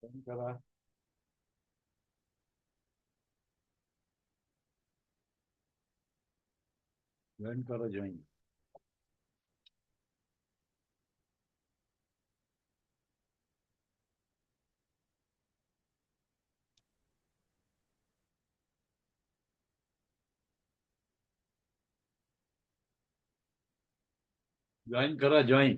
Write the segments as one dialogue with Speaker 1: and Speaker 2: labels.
Speaker 1: Join करा. Join करा. Join. Join करा. जॉईन.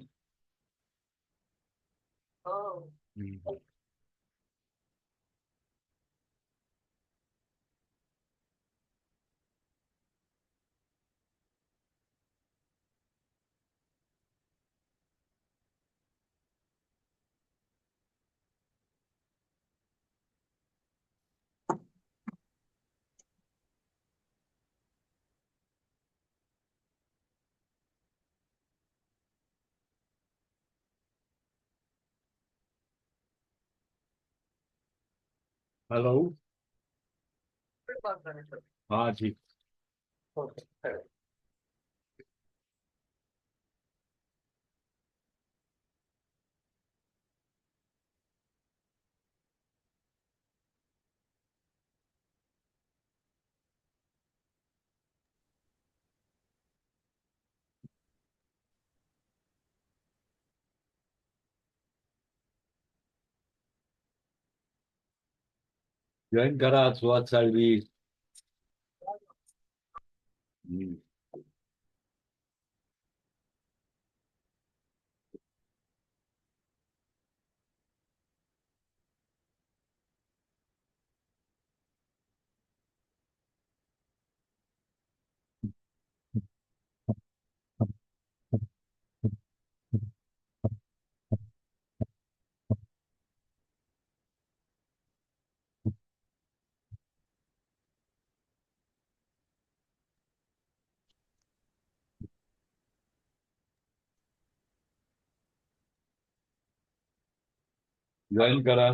Speaker 1: हॅलो. हा ठीक. जॉईन करा. सुहास साळवी. जॉईन करा.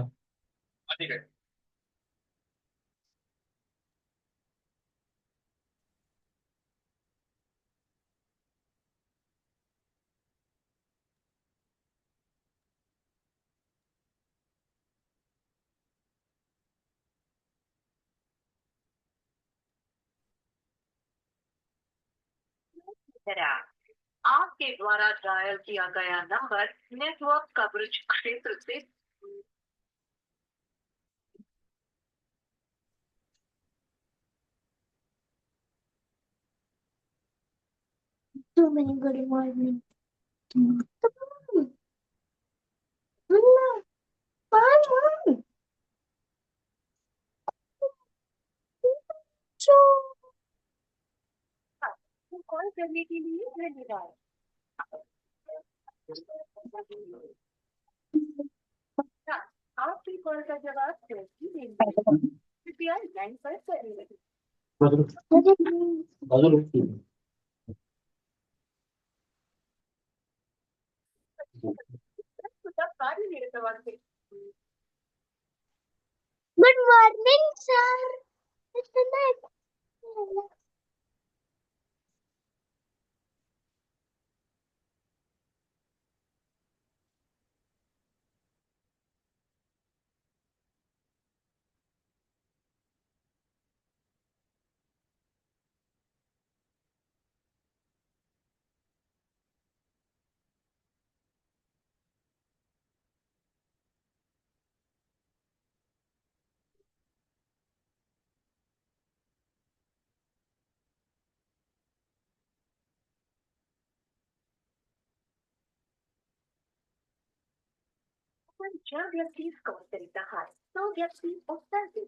Speaker 2: करा. आपके द्वारा डायल किया गया नंबर नेटवर्क कवरेज क्षेत्र से
Speaker 3: Too many good morning.
Speaker 2: Call करने के लिए धन्यवाद. आपकी कॉल का जवाब जल्दी देंगे. कृपया लाइन पर बने रहिए. सुद्धा कार्य निरतवाद.
Speaker 3: Good morning, sir. It's the night.
Speaker 2: आपण ज्या व्यक्तीस कॉल करीत आहात तो व्यक्ती उत्तर देत.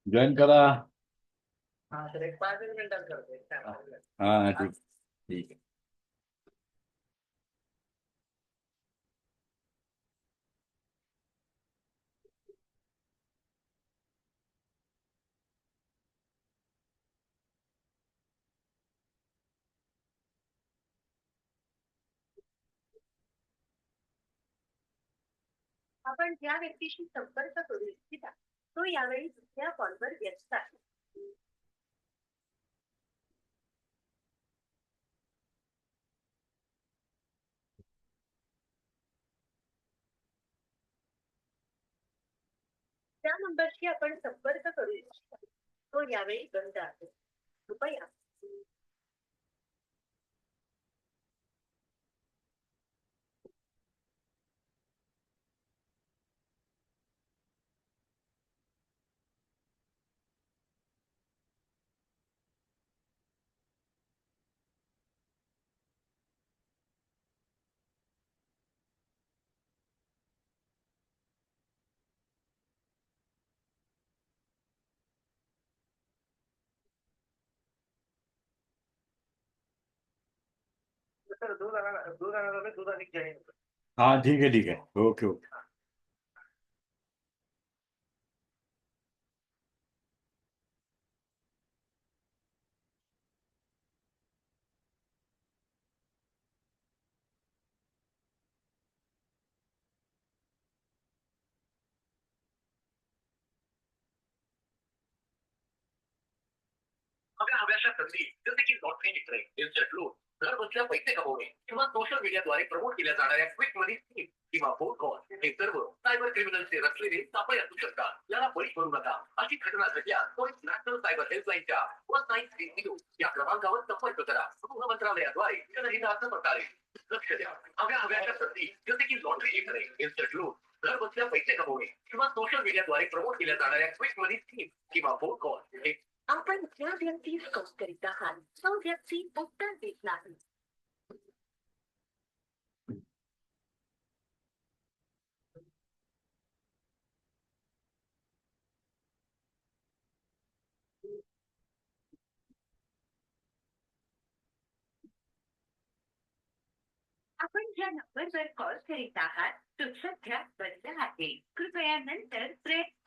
Speaker 1: जॉईन करा.
Speaker 4: हा तर एक 5 मिनिटात करतोय
Speaker 1: हा ठीक ठीक आहे.
Speaker 2: आपण ज्या व्यक्तीशी संपर्क करू इच्छिता तो यावेळी दुसऱ्या कॉलवर व्यस्त आहे. त्या नंबरशी आपण संपर्क करू इच्छिता तो यावेळी बंद आहे. कृपया
Speaker 4: सर दूध आणि जैन
Speaker 1: हा ठीक आहे ओके ओके.
Speaker 4: आपल्या हव्याशा संधी जसे की लॉटरी जिंकणे, इन्स्टंट लोन, घर बसल्या पैसे कमवणे किंवा सोशल मीडियाद्वारे प्रमोट केल्या जाणाऱ्या क्विक मनी स्कीम किंवा फोन कॉल हे सर्व सायबर क्रिमिनलचे रचलेले सापळे असू शकतात. याला बळी पडू नका. अशी घटना घडल्यास पोलीस नॅशनल सायबर हेल्पलाईनच्या 1930 या क्रमांकावर संपर्क करा. गृह मंत्रालयाद्वारे जनहितार्थ प्रकारे. लक्ष द्या, हव्याशा संधी जसे की लॉटरी जिंकणे, इन्स्टंट लोन, घर बसल्या पैसे कमवणे किंवा सोशल मीडियाद्वारे प्रमोट केल्या जाणाऱ्या क्विक मनी स्कीम किंवा फोन कॉल हे
Speaker 2: आपण ज्या व्यक्तीस कॉल करीत आहात तो व्यक्ती उत्तर देत नाही. आपण ज्या नंबरवर कॉल करीत आहात तो सध्या बंद आहे. कृपया नंतर प्रयत्न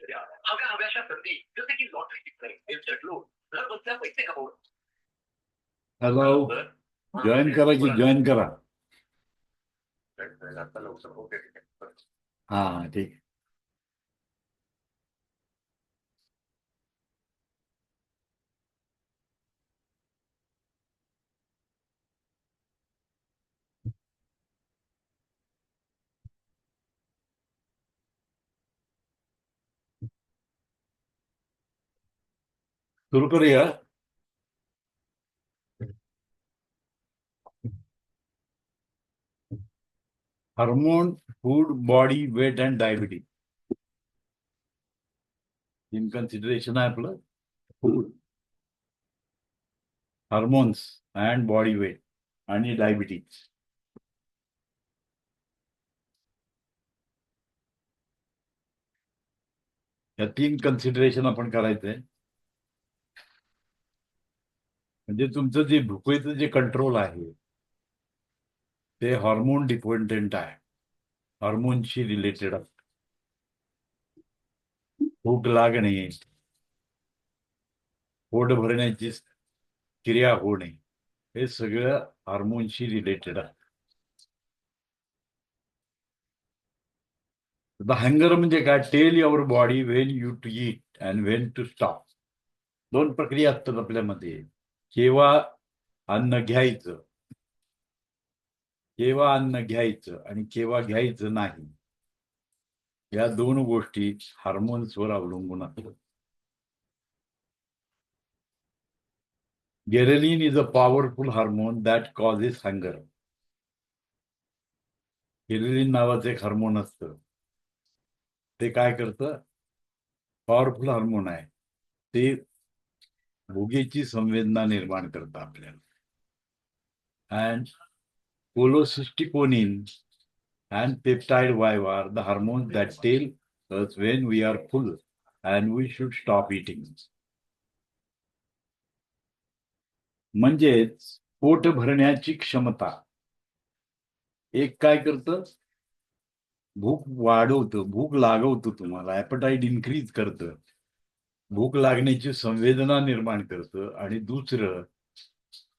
Speaker 4: द्या. हव्याशा संधी जसे की लॉटरी जिंकणे, इन्स्टंट लोन, घर बसल्या पैसे कमवणे.
Speaker 1: हॅलो जॉईन करा की जॉईन करा.
Speaker 4: आता लवकर ओके
Speaker 1: हा ठीक. सुरू करूया. Hormone, food, body weight and diabetes in consideration आहे आपलं. Food, hormones and body weight आणि डायबिटीज. या 3 कन्सिडरेशन आपण करायचंय. म्हणजे तुमचं जे भुकेचं जे कंट्रोल आहे ते हॉर्मोन डिपेंडेंट आहे, हॉर्मोनशी रिलेटेड असतं. भूक लागणे, पोट भरण्याची क्रिया होणे हे सगळं हार्मोनशी रिलेटेड आहे. द हंगर म्हणजे काय? Tell your body when you to eat and when to stop. 2 प्रक्रिया असतात आपल्यामध्ये. केव्हा अन्न घ्यायचं, केव्हा अन्न घ्यायचं आणि केव्हा घ्यायचं नाही. या 2 गोष्टी हार्मोन्सवर अवलंबून असतात. Ghrelin is a powerful hormone that causes hunger. गिरेलिन नावाचं एक हार्मोन असतं. ते काय करतं? पॉवरफुल हार्मोन आहे. ते भुगेची संवेदना निर्माण करतं आपल्याला. And cholecystokinin and peptide Y are the hormones that tell us when we are full and we should stop eating. म्हणजेच पोट भरण्याची क्षमता. एक काय करतं? भूक वाढवतं, भूक लागवतं तुम्हाला, ॲपेटाईट इन्क्रीज करतं, भूक लागण्याची संवेदना निर्माण करतं, आणि दुसरं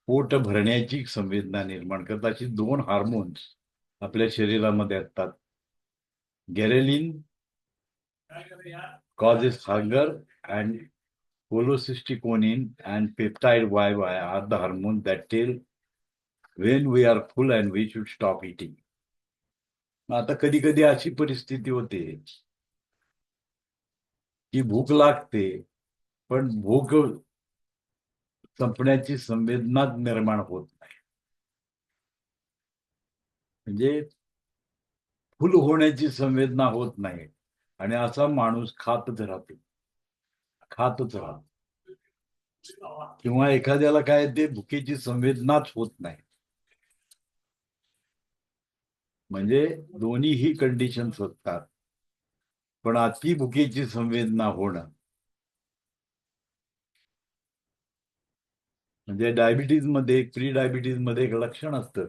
Speaker 1: पोट भरण्याची संवेदना निर्माण करतं. अशी 2 हार्मोन्स आपल्या शरीरामध्ये असतात. Ghrelin causes hunger and cholecystokinin and peptide YY are the hormones that tell when we are full and we should stop eating. आता कधी कधी अशी परिस्थिती होते की भूक लागते, पण भूक संपण्याची संवेदना निर्माण होत नाही. म्हणजे फुल होण्याची संवेदना होत नाही, आणि असा माणूस खातच राहतो. किंवा एखाद्याला काय ते भुकेची संवेदनाच होत नाही. म्हणजे दोन्हीही कंडिशन्स असतात. पण अति भुकेची संवेदना होणं म्हणजे डायबिटीज मध्ये, प्री डायबिटीज मध्ये एक लक्षण असतं,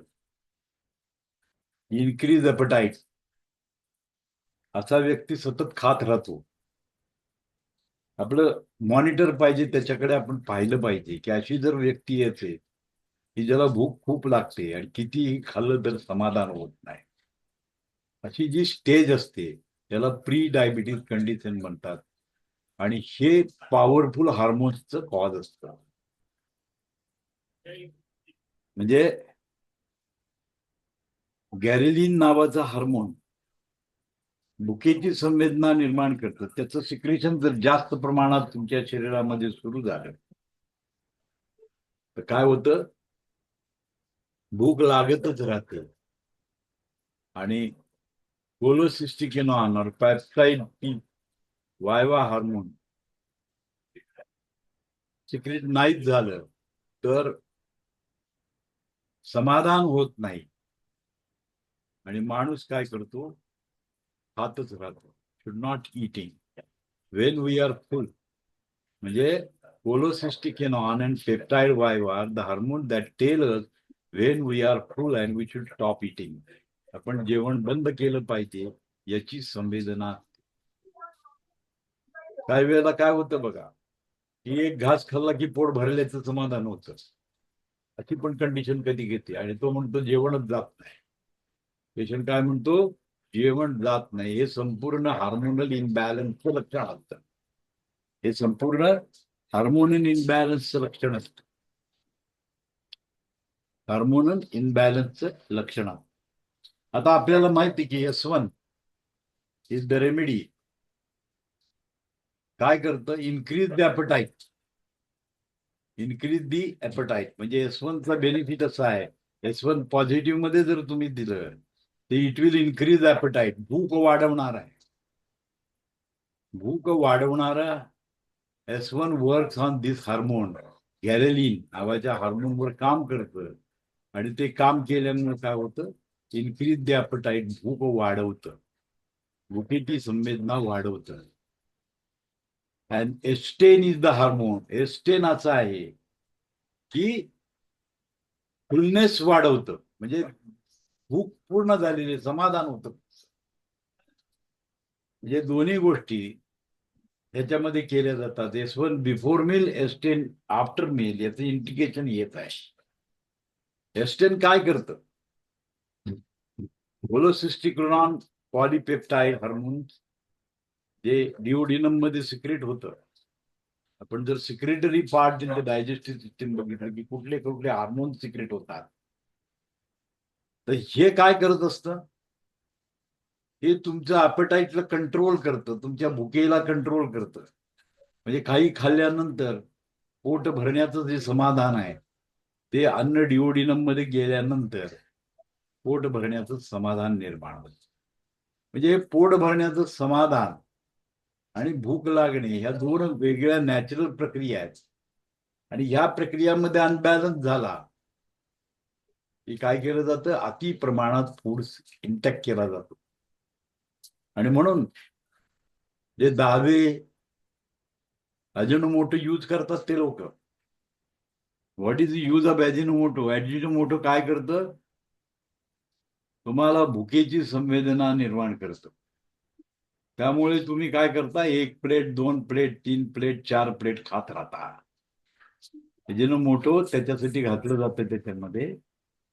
Speaker 1: इन्क्रीज ॲपेटाईट. असा व्यक्ती सतत खात राहतो. आपलं मॉनिटर पाहिजे, त्याच्याकडे आपण पाहिलं पाहिजे की अशी जर व्यक्ती येते की ज्याला भूक खूप लागते आणि कितीही खाल्लं तर समाधान होत नाही, अशी जी स्टेज असते त्याला प्री डायबिटीज कंडिशन म्हणतात. आणि हे पॉवरफुल हार्मोन्सचं कॉज असतं. म्हणजे गॅरेलिन नावाचा हार्मोन भुकेची संवेदना निर्माण करतं. त्याचं सिक्रेशन जर जास्त प्रमाणात तुमच्या शरीरामध्ये सुरू झालं तर काय होतं? भूक लागतच राहते, आणि कोलोसिस्टिकोनिन और पेप्टाइड वायवा हार्मोन सिक्रेट नाहीच झालं तर समाधान होत नाही, आणि माणूस काय करतो? खातच राहतो. Should not eating when we are full. म्हणजे cholecystokinin and peptide Y are the hormone that tell us when we are full and we should stop eating. आपण जेवण बंद केलं पाहिजे याची संवेदना. काही वेळेला काय होतं बघा, की एक घास खाल्ला की पोट भरल्याचं समाधान होतं. अशी पण कंडिशन कधी घेते, आणि तो म्हणतो जेवणच जात नाही. पेशंट काय म्हणतो? जेवण जात नाही. हे संपूर्ण हार्मोनल इनबॅलन्सचं लक्षण असतं. हे संपूर्ण हार्मोनल इनबॅलन्सचं लक्षण असतं. हार्मोनल इनबॅलन्सचं लक्षण असतं. आता आपल्याला माहिती की S1 इज द रेमेडी. काय करतं? Increase the appetite. Increase the appetite म्हणजे S1चा बेनिफिट असा आहे, S1 पॉझिटिव्ह मध्ये जर तुम्ही दिलं तर इट विल इन्क्रीज ॲपेटाईट. भूक वाढवणार आहे. भूक वाढवणारा S1 works on this hormone. गॅरेलिन नावाच्या हार्मोनवर काम करतं, आणि ते काम केल्यामुळे काय होतं? Increase the appetite. भूक वाढवतं, भुकेची संवेदना वाढवतं. And S ten is the hormone. S ten असं आहे की फुलनेस वाढवतं, म्हणजे भूक पूर्ण झालेली, समाधान होतं. म्हणजे दोन्ही गोष्टी ह्याच्यामध्ये केल्या जातात. S1 before meal, S ten after meal, याचं इंडिकेशन येत आहे. एस्टेन काय करतं? कोलोसिस्टिकोनिन पॉलिपेप्टाइड हार्मोन जे डिओडिनम मध्ये सिक्रेट होतं. आपण जर secretory part in the digestive system बघितलं की कुठले कुठले हार्मोन सिक्रेट होतात, तर हे काय करत असतं? हे तुमचं ॲपेटाईटला कंट्रोल करतं, तुमच्या भुकेला कंट्रोल करतं. म्हणजे काही खाल्ल्यानंतर पोट भरण्याचं जे समाधान आहे ते अन्न डिओडिनम मध्ये गेल्यानंतर पोट भरण्याचं समाधान निर्माण होतं. म्हणजे पोट भरण्याचं समाधान आणि भूक लागणे ह्या दोन वेगळ्या नॅचरल प्रक्रिया आहेत. आणि ह्या प्रक्रियामध्ये अनबॅलन्स झाला की काय केलं जातं, अति प्रमाणात फूड इंटेक केला जातो. आणि म्हणून जे दहावे अजिनोमोटो यूज करतात ते लोक, what is use of Ajinomoto? Ajinomoto काय करतं, तुम्हाला भुकेची संवेदना निर्माण करतं. त्यामुळे तुम्ही काय करता, 1 प्लेट 2 प्लेट 3 प्लेट 4 प्लेट खात राहता. अजिनोमोटो त्याच्यासाठी घातलं जातं, त्याच्यामध्ये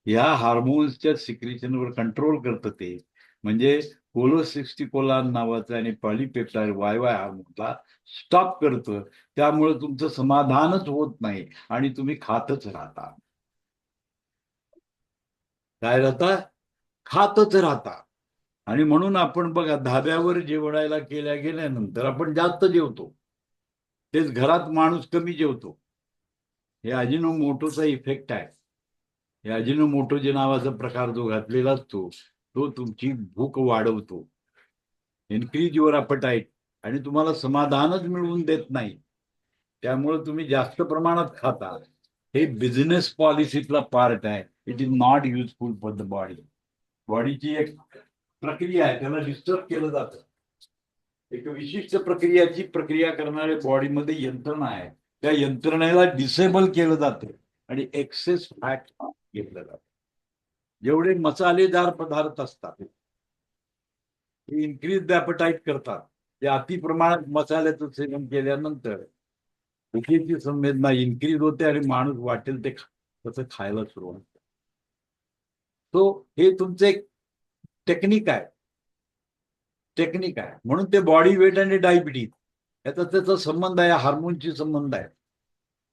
Speaker 1: ह्या हार्मोन्सच्या सिक्रेशनवर कंट्रोल करतं ते. म्हणजे कोलोसिस्टिकोलान नावाचं आणि पॉलिपेप्टाइड वाय हार्मोनला स्टॉप करतं. त्यामुळे तुमचं समाधानच होत नाही आणि तुम्ही खातच राहता. काय राहता? खातच राहता. आणि म्हणून आपण बघा, धाब्यावर जेवणायला गेल्यानंतर आपण जास्त जेवतो, तेच घरात माणूस कमी जेवतो. हे अजिनोमोटोचा इफेक्ट आहे. हे अजिनोमोटो जे नावाचा प्रकार जो घातलेला असतो तो तुमची भूक वाढवतो, इन्क्रीज युअर अपेटाईट, आणि तुम्हाला समाधानच मिळवून देत नाही. त्यामुळे तुम्ही जास्त प्रमाणात खाता. हे बिझनेस पॉलिसीतला पार्ट आहे. It is not useful for the body. बॉडीची एक प्रक्रिया आहे, त्याला डिस्टर्ब केलं जातं. एक विशिष्ट प्रक्रिया करणारे बॉडीमध्ये यंत्रणा आहे, त्या यंत्रणेला डिसेबल केलं जातं आणि एक्सेस फॅट घेतलं जातं. जेवढे मसालेदार पदार्थ असतात ते इन्क्रीज द ॲपेटाईट करतात. ते अति प्रमाणात मसाल्याचं सेवन केल्यानंतर भुकेची संवेदना इन्क्रीज होते आणि माणूस वाटेल ते तसं खायला सुरुवात करतो. तो हे तुमचं एक टेक्निक आहे. म्हणून ते बॉडी वेट आणि डायबिटीज याचा त्याचा संबंध आहे, हार्मोनशी संबंध आहे.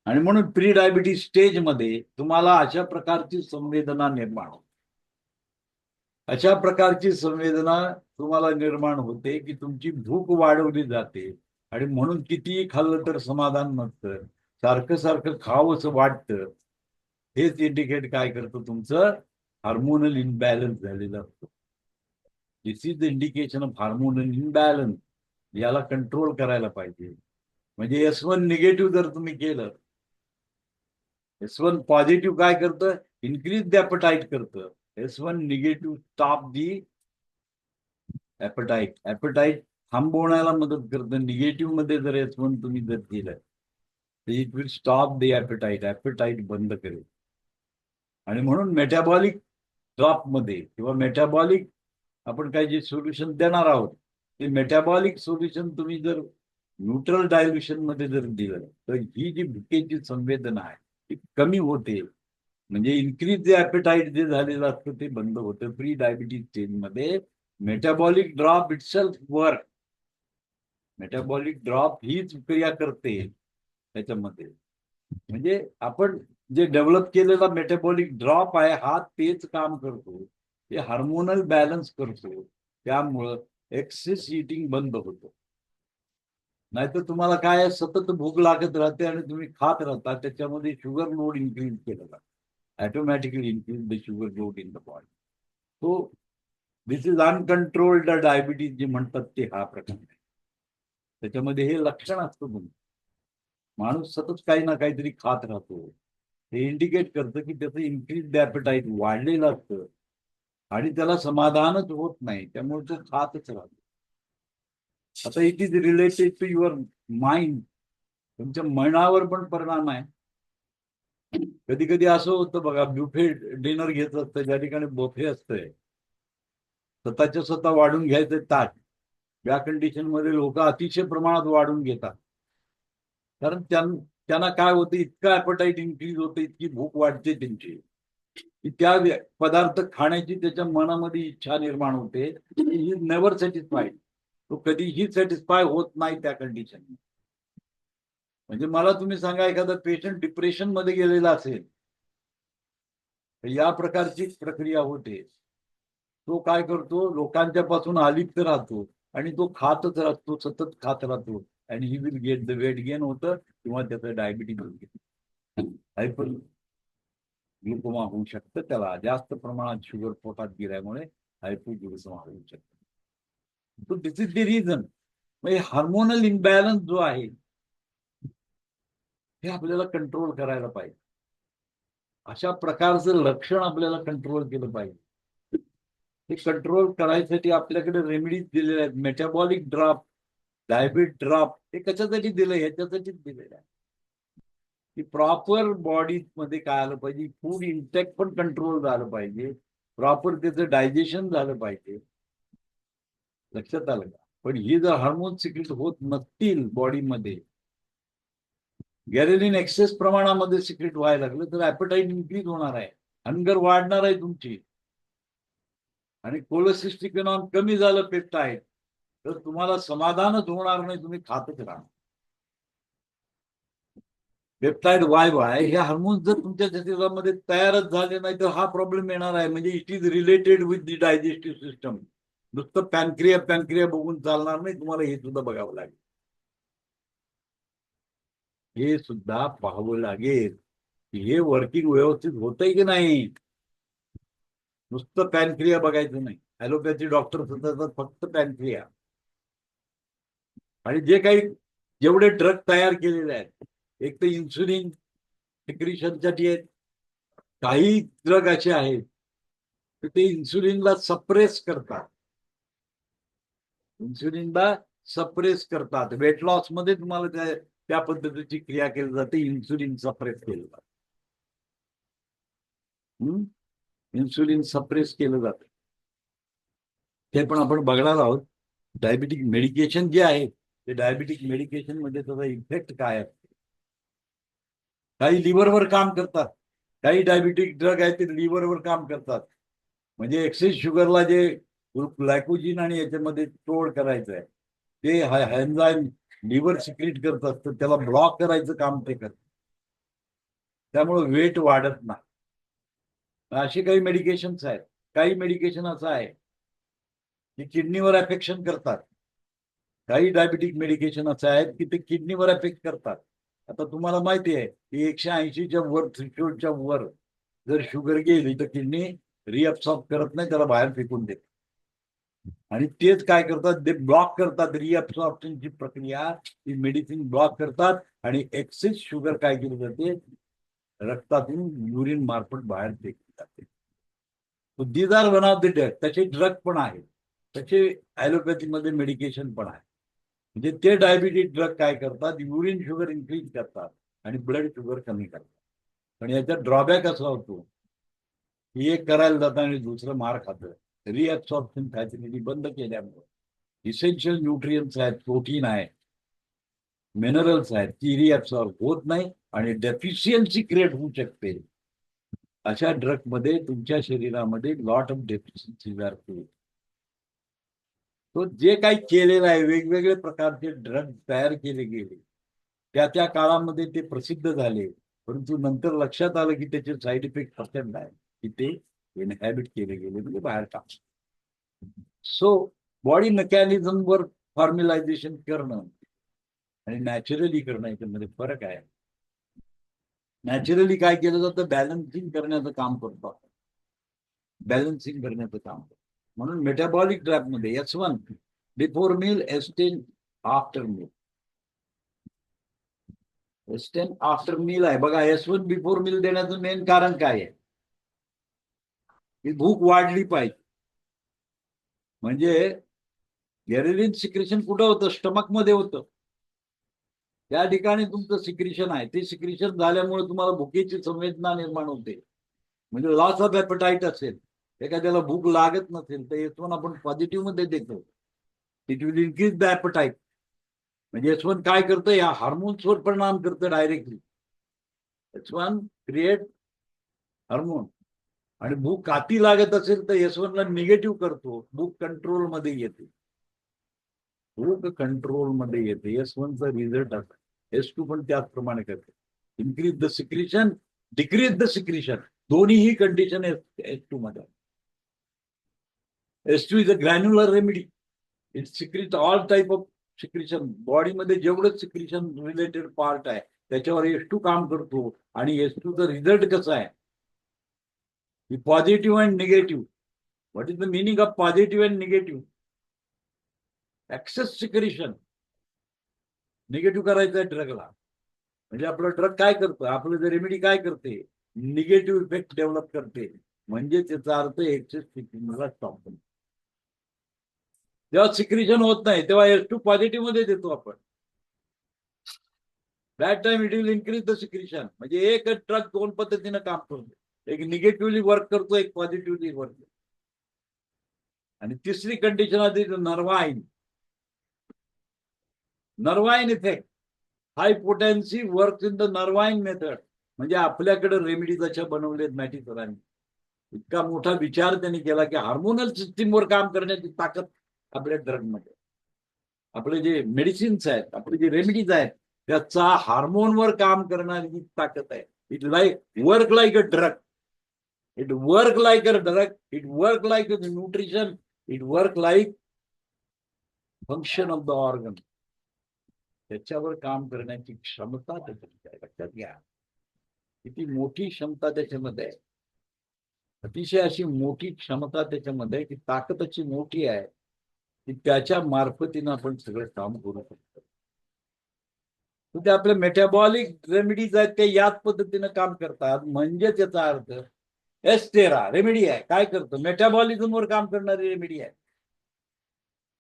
Speaker 1: आणि म्हणून प्री डायबिटीज स्टेजमध्ये तुम्हाला अशा प्रकारची संवेदना निर्माण होते. अशा प्रकारची संवेदना तुम्हाला निर्माण होते की तुमची भूक वाढवली जाते आणि म्हणून कितीही खाल्लं तर समाधान नसतं, सारखं सारखं खावंसं वाटतं. हेच इंडिकेट काय करतं, तुमचं हार्मोनल इनबॅलन्स झालेलं असतं. This is the indication of hormonal imbalance. याला कंट्रोल करायला पाहिजे. म्हणजे S1 निगेटिव्ह जर तुम्ही केलं, S1 पॉझिटिव्ह काय करतं, इन्क्रीज द ॲपेटाईट करतं. S1 negative stop the appetite थांबवण्याला मदत करतं. निगेटिव्ह मध्ये जर S1 तुम्ही जर केलं तर it will stop the appetite बंद करेल. आणि म्हणून मेटाबॉलिक ड्रॉपमध्ये किंवा मेटाबॉलिक आपण काही जे सोल्युशन देणार आहोत ते मेटाबॉलिक सोल्युशन तुम्ही जर न्यूट्रल डायल्युशन मध्ये जर दिलं तर ही जी भुकेची संवेदना आहे ती कमी होते. म्हणजे इन्क्रीज जे ॲपेटाईट जे झालेलं असतं ते बंद होतं. प्री डायबिटीज स्टेजमध्ये metabolic drop itself work. Metabolic drop हीच क्रिया करते त्याच्यामध्ये. म्हणजे आपण जे डेव्हलप केलेला मेटाबॉलिक ड्रॉप आहे हा तेच काम करतो. ते हार्मोनल बॅलन्स करतो. त्यामुळं एक्सेस इटिंग बंद होतं. नाहीतर तुम्हाला काय, सतत भूक लागत राहते आणि तुम्ही खात राहता, त्याच्यामध्ये शुगर लोड इन्क्रीज केला जातो. Automatically increase the sugar load in the body. So this is uncontrolled diabetes जे म्हणतात ते हा प्रकार आहे. त्याच्यामध्ये हे लक्षण असतं तुमचं. माणूस सतत काही ना काहीतरी खात राहतो. हे इंडिकेट करतं की त्याचं इन्क्रीज द ॲपेटाईट वाढलेलं असतं आणि त्याला समाधानच होत नाही, त्यामुळे तो खातच राहतो. आता it is related to your mind. तुमच्या मनावर पण परिणाम आहे. कधी कधी असं होतं बघा, ब्युफे डिनर घेत असतं, ज्या ठिकाणी बफे असतंय, स्वतःच्या स्वतः वाढून घ्यायचं ताट, या कंडिशनमध्ये लोक अतिशय प्रमाणात वाढून घेतात. कारण त्यांना काय होतं, इतकं ॲपेटाईट इन्क्रीज होतं, इतकी भूक वाढते त्यांची की त्या पदार्थ खाण्याची त्याच्या मनामध्ये इच्छा निर्माण होते. ही नेव्हर सॅटिस्फाईड. तो कधीही सॅटिस्फाय होत नाही त्या कंडिशन. म्हणजे मला तुम्ही सांगा, एखादा पेशंट डिप्रेशन मध्ये गेलेला असेल तर या प्रकारची प्रक्रिया होते. तो काय करतो, लोकांच्या पासून अलिप्त राहतो आणि तो खातच राहतो, सतत खात राहतो and he will get the weight gain होतं किंवा त्याचं डायबिटीज होते, हायपर ग्लुकोमा होऊ शकतं, त्याला जास्त प्रमाणात शुगर पोटात गेल्यामुळे हायपोग्लुकेमिया होऊ शकतं. So this is the reason. म्हणजे हार्मोनल इम्बॅलन्स जो आहे हे आपल्याला कंट्रोल करायला पाहिजे. अशा प्रकारचं लक्षण आपल्याला कंट्रोल केलं पाहिजे. हे कंट्रोल करायसाठी आपल्याकडे रेमेडीज दिलेल्या आहेत. मेटाबॉलिक ड्रॉप, डायबिट ड्रॉप, हे कशासाठी दिलं? ह्याच्यासाठीच दिलेलं आहे की प्रॉपर बॉडी मध्ये काय आलं पाहिजे, फूड इंटेक पण कंट्रोल झालं पाहिजे, प्रॉपर त्याचं डायजेशन झालं पाहिजे. लक्षात आलं का? पण हे जर हार्मोन सिक्रेट होत नसतील बॉडीमध्ये, गॅरेलिन एक्सेस प्रमाणामध्ये सिक्रेट व्हायला लागलं तर ॲपेटाईट इन्क्रीज होणार आहे, हंगर वाढणार आहे तुमची, आणि कोलेसिस्टिफेनॉन कमी झालं पेप्टाईड तर तुम्हाला समाधानच होणार नाही, तुम्ही खातच राहणार. पेप्टाईड वाय वाय हे हार्मोन्स जर तुमच्या शरीरामध्ये तयारच झाले नाही तर हा प्रॉब्लेम येणार आहे. म्हणजे it is related with the digestive system. नुसतं पॅनक्रिया बघून चालणार नाही, तुम्हाला हे सुद्धा बघावं लागेल, हे सुद्धा पाहावं लागेल की हे वर्किंग व्यवस्थित होतंय की नाही. नुसतं पॅनक्रिया बघायचं नाही. ॲलोपॅथी डॉक्टर सुद्धा फक्त पॅनक्रिया, आणि जे काही जेवढे ड्रग तयार केलेले आहेत, एक तर इन्सुलिन सिक्रिशनसाठी आहेत, काही ड्रग असे आहेत तर ते इन्सुलिनला सप्रेस करतात, इन्सुलिनला सप्रेस करतात. वेट लॉस मध्ये तुम्हाला त्या पद्धतीची क्रिया केली जाते, इन्सुलिन सप्रेस केलं जातं. इन्सुलिन सप्रेस केलं जातं, ते पण आपण बघणार आहोत. डायबिटिक मेडिकेशन जे आहे ते डायबिटिक मेडिकेशन मध्ये त्याचा इफेक्ट काय आहे. काही लिव्हरवर काम करतात, काही डायबिटिक ड्रग आहेत ते लिव्हरवर काम करतात. म्हणजे एक्सेस शुगरला जे ग्लायकोजिन आणि याच्यामध्ये स्टोअर करायचं आहे ते एन्झाईम लिव्हर सिक्रेट करत असतं, त्याला ब्लॉक करायचं काम ते करतं, त्यामुळे वेट वाढत नाही. अशी काही मेडिकेशन्स आहेत. काही मेडिकेशन असं आहे की किडनीवर अफेक्शन करतात. काही डायबिटिक मेडिकेशन असं आहेत की ते किडनीवर अफेक्ट करतात. आता तुम्हाला माहिती आहे की 180च्या वर, थ्रेशोल्डच्या वर जर शुगर गेली तर किडनी रिअब्सॉर्ब करत नाही, त्याला बाहेर फेकून देते. आणि तेच काय करतात, ते ब्लॉक करतात रिअब्सॉर्प्शनची प्रक्रिया, ती मेडिसिन ब्लॉक करतात आणि एक्सेस शुगर काय केली जाते, रक्तातून युरिन मार्फत बाहेर फेकली जाते. These are one of the drug. तसे ड्रग पण आहेत, तसे ॲलोपॅथीमध्ये मेडिकेशन पण आहे. म्हणजे ते डायबिटीज ड्रग काय करतात, युरिन शुगर इन्क्रीज करतात आणि ब्लड शुगर कमी करतात. पण याचा ड्रॉबॅक असा होतो की एक करायला जातं आणि दुसरं मार खातं. रिअब्सॉर्प्शन फॅसिलिटी बंद केल्यामुळे इसेन्शियल न्यूट्रियन्स आहेत, प्रोटीन आहे, मिनरल्स आहेत, ती रिअब्सॉर्ब होत नाही आणि डेफिशियन्सी क्रिएट होऊ शकते. अशा ड्रग मध्ये तुमच्या शरीरामध्ये lot of deficiency are create. तो जे काही केलेलं आहे, वेगवेगळे प्रकारचे ड्रग तयार केले गेले, त्या काळामध्ये ते प्रसिद्ध झाले, परंतु नंतर लक्षात आलं की त्याचे साईड इफेक्ट प्रचंड आहे, की ते इनहॅबिट केले गेले, म्हणजे बाहेर टाक. सो बॉडी मेकॅनिझमवर फॉर्म्युलायझेशन करणं आणि नॅचरली करणं याच्यामध्ये फरक आहे. नॅचरली काय केलं जातं, बॅलन्सिंग करण्याचं काम करतो, बॅलन्सिंग करण्याचं काम करतो. म्हणून मेटाबॉलिक ट्रॅप मध्ये S1 before meal, S10 after meal. S10 after meal आहे बघा. S1 बिफोर मील देण्याचं मेन कारण काय आहे की भूक वाढली पाहिजे. म्हणजे गॅरेलिन सिक्रेशन कुठं होतं, स्टमक मध्ये होतं, त्या ठिकाणी तुमचं सिक्रेशन आहे. ते सिक्रेशन झाल्यामुळे तुम्हाला भुकेची संवेदना निर्माण होते. म्हणजे लॉस ऑफ ॲपेटाईट असेल, एखाद्याला भूक लागत नसेल तर S1 आपण पॉझिटिव्ह मध्ये देतो, it will increase the appetite. म्हणजे S1 काय करतं, या हार्मोन्सवर परिणाम करतं डायरेक्टली. S1 क्रिएट हार्मोन, आणि भूक अति लागत असेल तर S1 ला निगेटिव्ह करतो, भूक कंट्रोल मध्ये येते. भूक कंट्रोल मध्ये येते, S1 चा रिझल्ट असतो. S2 पण त्याचप्रमाणे करते, increase the secretion, decrease the secretion, दोन्हीही कंडिशन S2 मध्ये. S2 is a granular remedy, it secrete all type of secretion बॉडीमध्ये जेवढं सिक्रिशन रिलेटेड पार्ट आहे त्याच्यावर S2 काम करतो आणि S2 चा रिझल्ट कसा आहे positive and negative. What is the meaning of positive and negative? Excess secretion negative करायचं आहे ड्रगला. म्हणजे आपलं ड्रग काय करतं, आपलं जे रेमेडी काय करते, निगेटिव्ह इफेक्ट डेव्हलप करते. म्हणजे त्याचा अर्थ एक्सेस सिक्रिशनला स्टॉप करतो. जेव्हा सिक्रिशन होत नाही तेव्हा S2 पॉझिटिव्ह मध्ये देतो आपण. That time it will increase the secretion. म्हणजे एक ड्रग दोन पद्धतीनं काम करतो. एक निगेटिव्हली वर्क करतो, एक पॉझिटिव्हली वर्क करतो. आणि तिसरी कंडिशन आधी nervine. Nervine effect, high potency work in the nervine method. म्हणजे आपल्याकडे रेमेडीज अशा बनवलेत मॅटी सरांनी. इतका मोठा विचार त्यांनी केला की हार्मोनल सिस्टीमवर काम करण्याची ताकद आपल्या ड्रगमध्ये, आपले जे मेडिसिन्स आहेत, आपले जे रेमेडीज आहेत त्याचा हार्मोनवर काम करणारी ताकद आहे. It work like a drug. It work like a drug. It work like a nutrition. It work like function of the organ. त्याच्यावर काम करण्याची क्षमता त्याच्यामध्ये आहे. लक्षात घ्या किती मोठी क्षमता त्याच्यामध्ये आहे. अतिशय अशी मोठी क्षमता त्याच्यामध्ये की ताकद अशी मोठी आहे की त्याच्या मार्फतीनं आपण सगळं काम करू शकतो. तर ते आपले मेटाबॉलिक रेमेडीज आहेत ते याच पद्धतीनं काम करतात. म्हणजे त्याचा अर्थ S13 रेमेडी आहे. काय करतं, मेटाबॉलिझमवर काम करणारी रेमेडी आहे.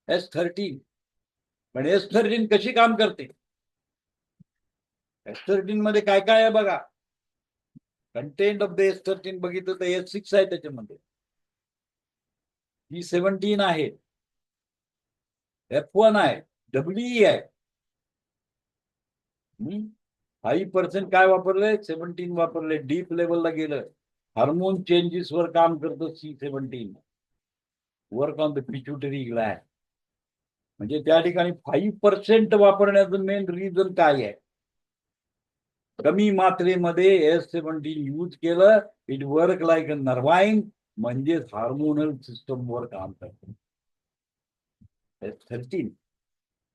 Speaker 1: S13. पण S13 कशी काम करते, S13 मध्ये काय काय आहे बघा. कंटेंट ऑफ द S13 बघितलं तर S6 आहे त्याच्यामध्ये, E17 आहे, F1 आहे, WE आहे. 5% काय वापरलंय, 17 वापरलंय. डीप लेवलला गेलं, हार्मोन चेंजेस वर काम करतं C17. Work on the pituitary glad. म्हणजे त्या ठिकाणी 5% वापरण्याचं मेन रिझन काय आहे, कमी मात्रेमध्ये S17 यूज केलं. It work like a nervine. म्हणजेच हार्मोनल सिस्टमवर काम करतं S13.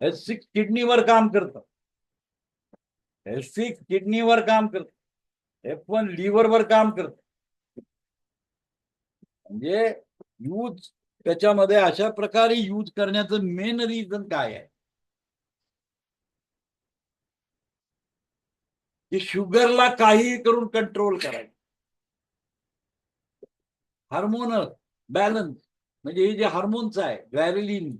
Speaker 1: S6 किडनीवर काम करतं. S6 किडनीवर काम करतं. F1 लिव्हरवर काम करतं. म्हणजे यूज त्याच्यामध्ये अशा प्रकारे यूज करण्याचं मेन रिझन काय आहे की शुगरला काही करून कंट्रोल करायचं. हार्मोनल बॅलन्स म्हणजे हे जे हार्मोन्स आहे, ग्रॅव्हलिन,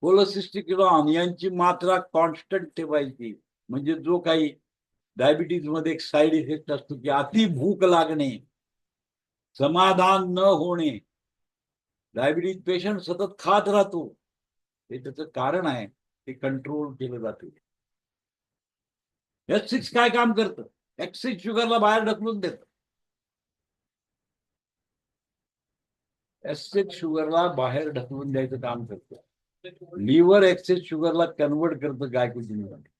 Speaker 1: कोलेसिस्टिरॉन यांची मात्रा कॉन्स्टंट ठेवायची. म्हणजे जो काही डायबिटीज मध्ये एक साईड इफेक्ट असतो की अति भूक लागणे, समाधान न होणे, डायबिटीज पेशंट सतत खात राहतो, हे त्याचं कारण आहे. ते कंट्रोल केलं जाते. S6 काय काम करतं, एक्सेस शुगरला बाहेर ढकलून देतं. एक्सेस शुगरला बाहेर ढकलून द्यायचं काम करतं. लिव्हर एक्सेस शुगरला कन्वर्ट करतं ग्लायकोजिन मध्ये.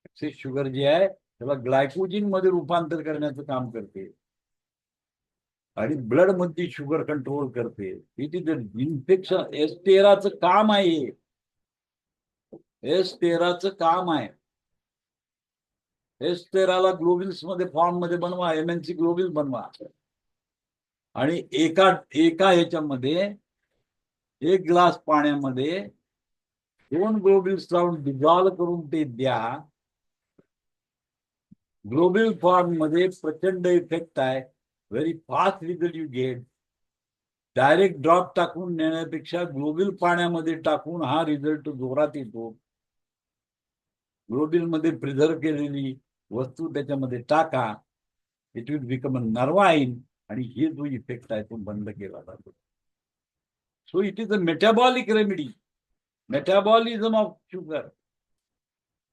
Speaker 1: एक्सेस शुगर जे आहे त्याला ग्लायकोजिन मध्ये रूपांतर करण्याचं काम करते आणि ब्लड मध्ये शुगर कंट्रोल करते. It is infection. S13चं काम आहे. S13चं काम आहे. S13ला ग्लोबिल्स मध्ये फॉर्म मध्ये बनवा, MNC ग्लोबिल्स बनवा आणि एका ह्याच्यामध्ये 1 ग्लास पाण्यामध्ये 2 ग्लोबिल्स लावून डिझॉल्व करून ते द्या. ग्लोबिल फॉर्म मध्ये प्रचंड इफेक्ट आहे. Very fast result you get. Direct drop टाकून नेण्यापेक्षा ग्लोबिल पाण्यामध्ये टाकून हा रिझल्ट जोरात येतो. ग्लोबिल मध्ये प्रिझर्व केलेली वस्तू त्याच्यामध्ये टाका. It will become a nervine आणि हे जो इफेक्ट आहे तो बंद केला जातो. So it is a metabolic remedy. Metabolism of sugar.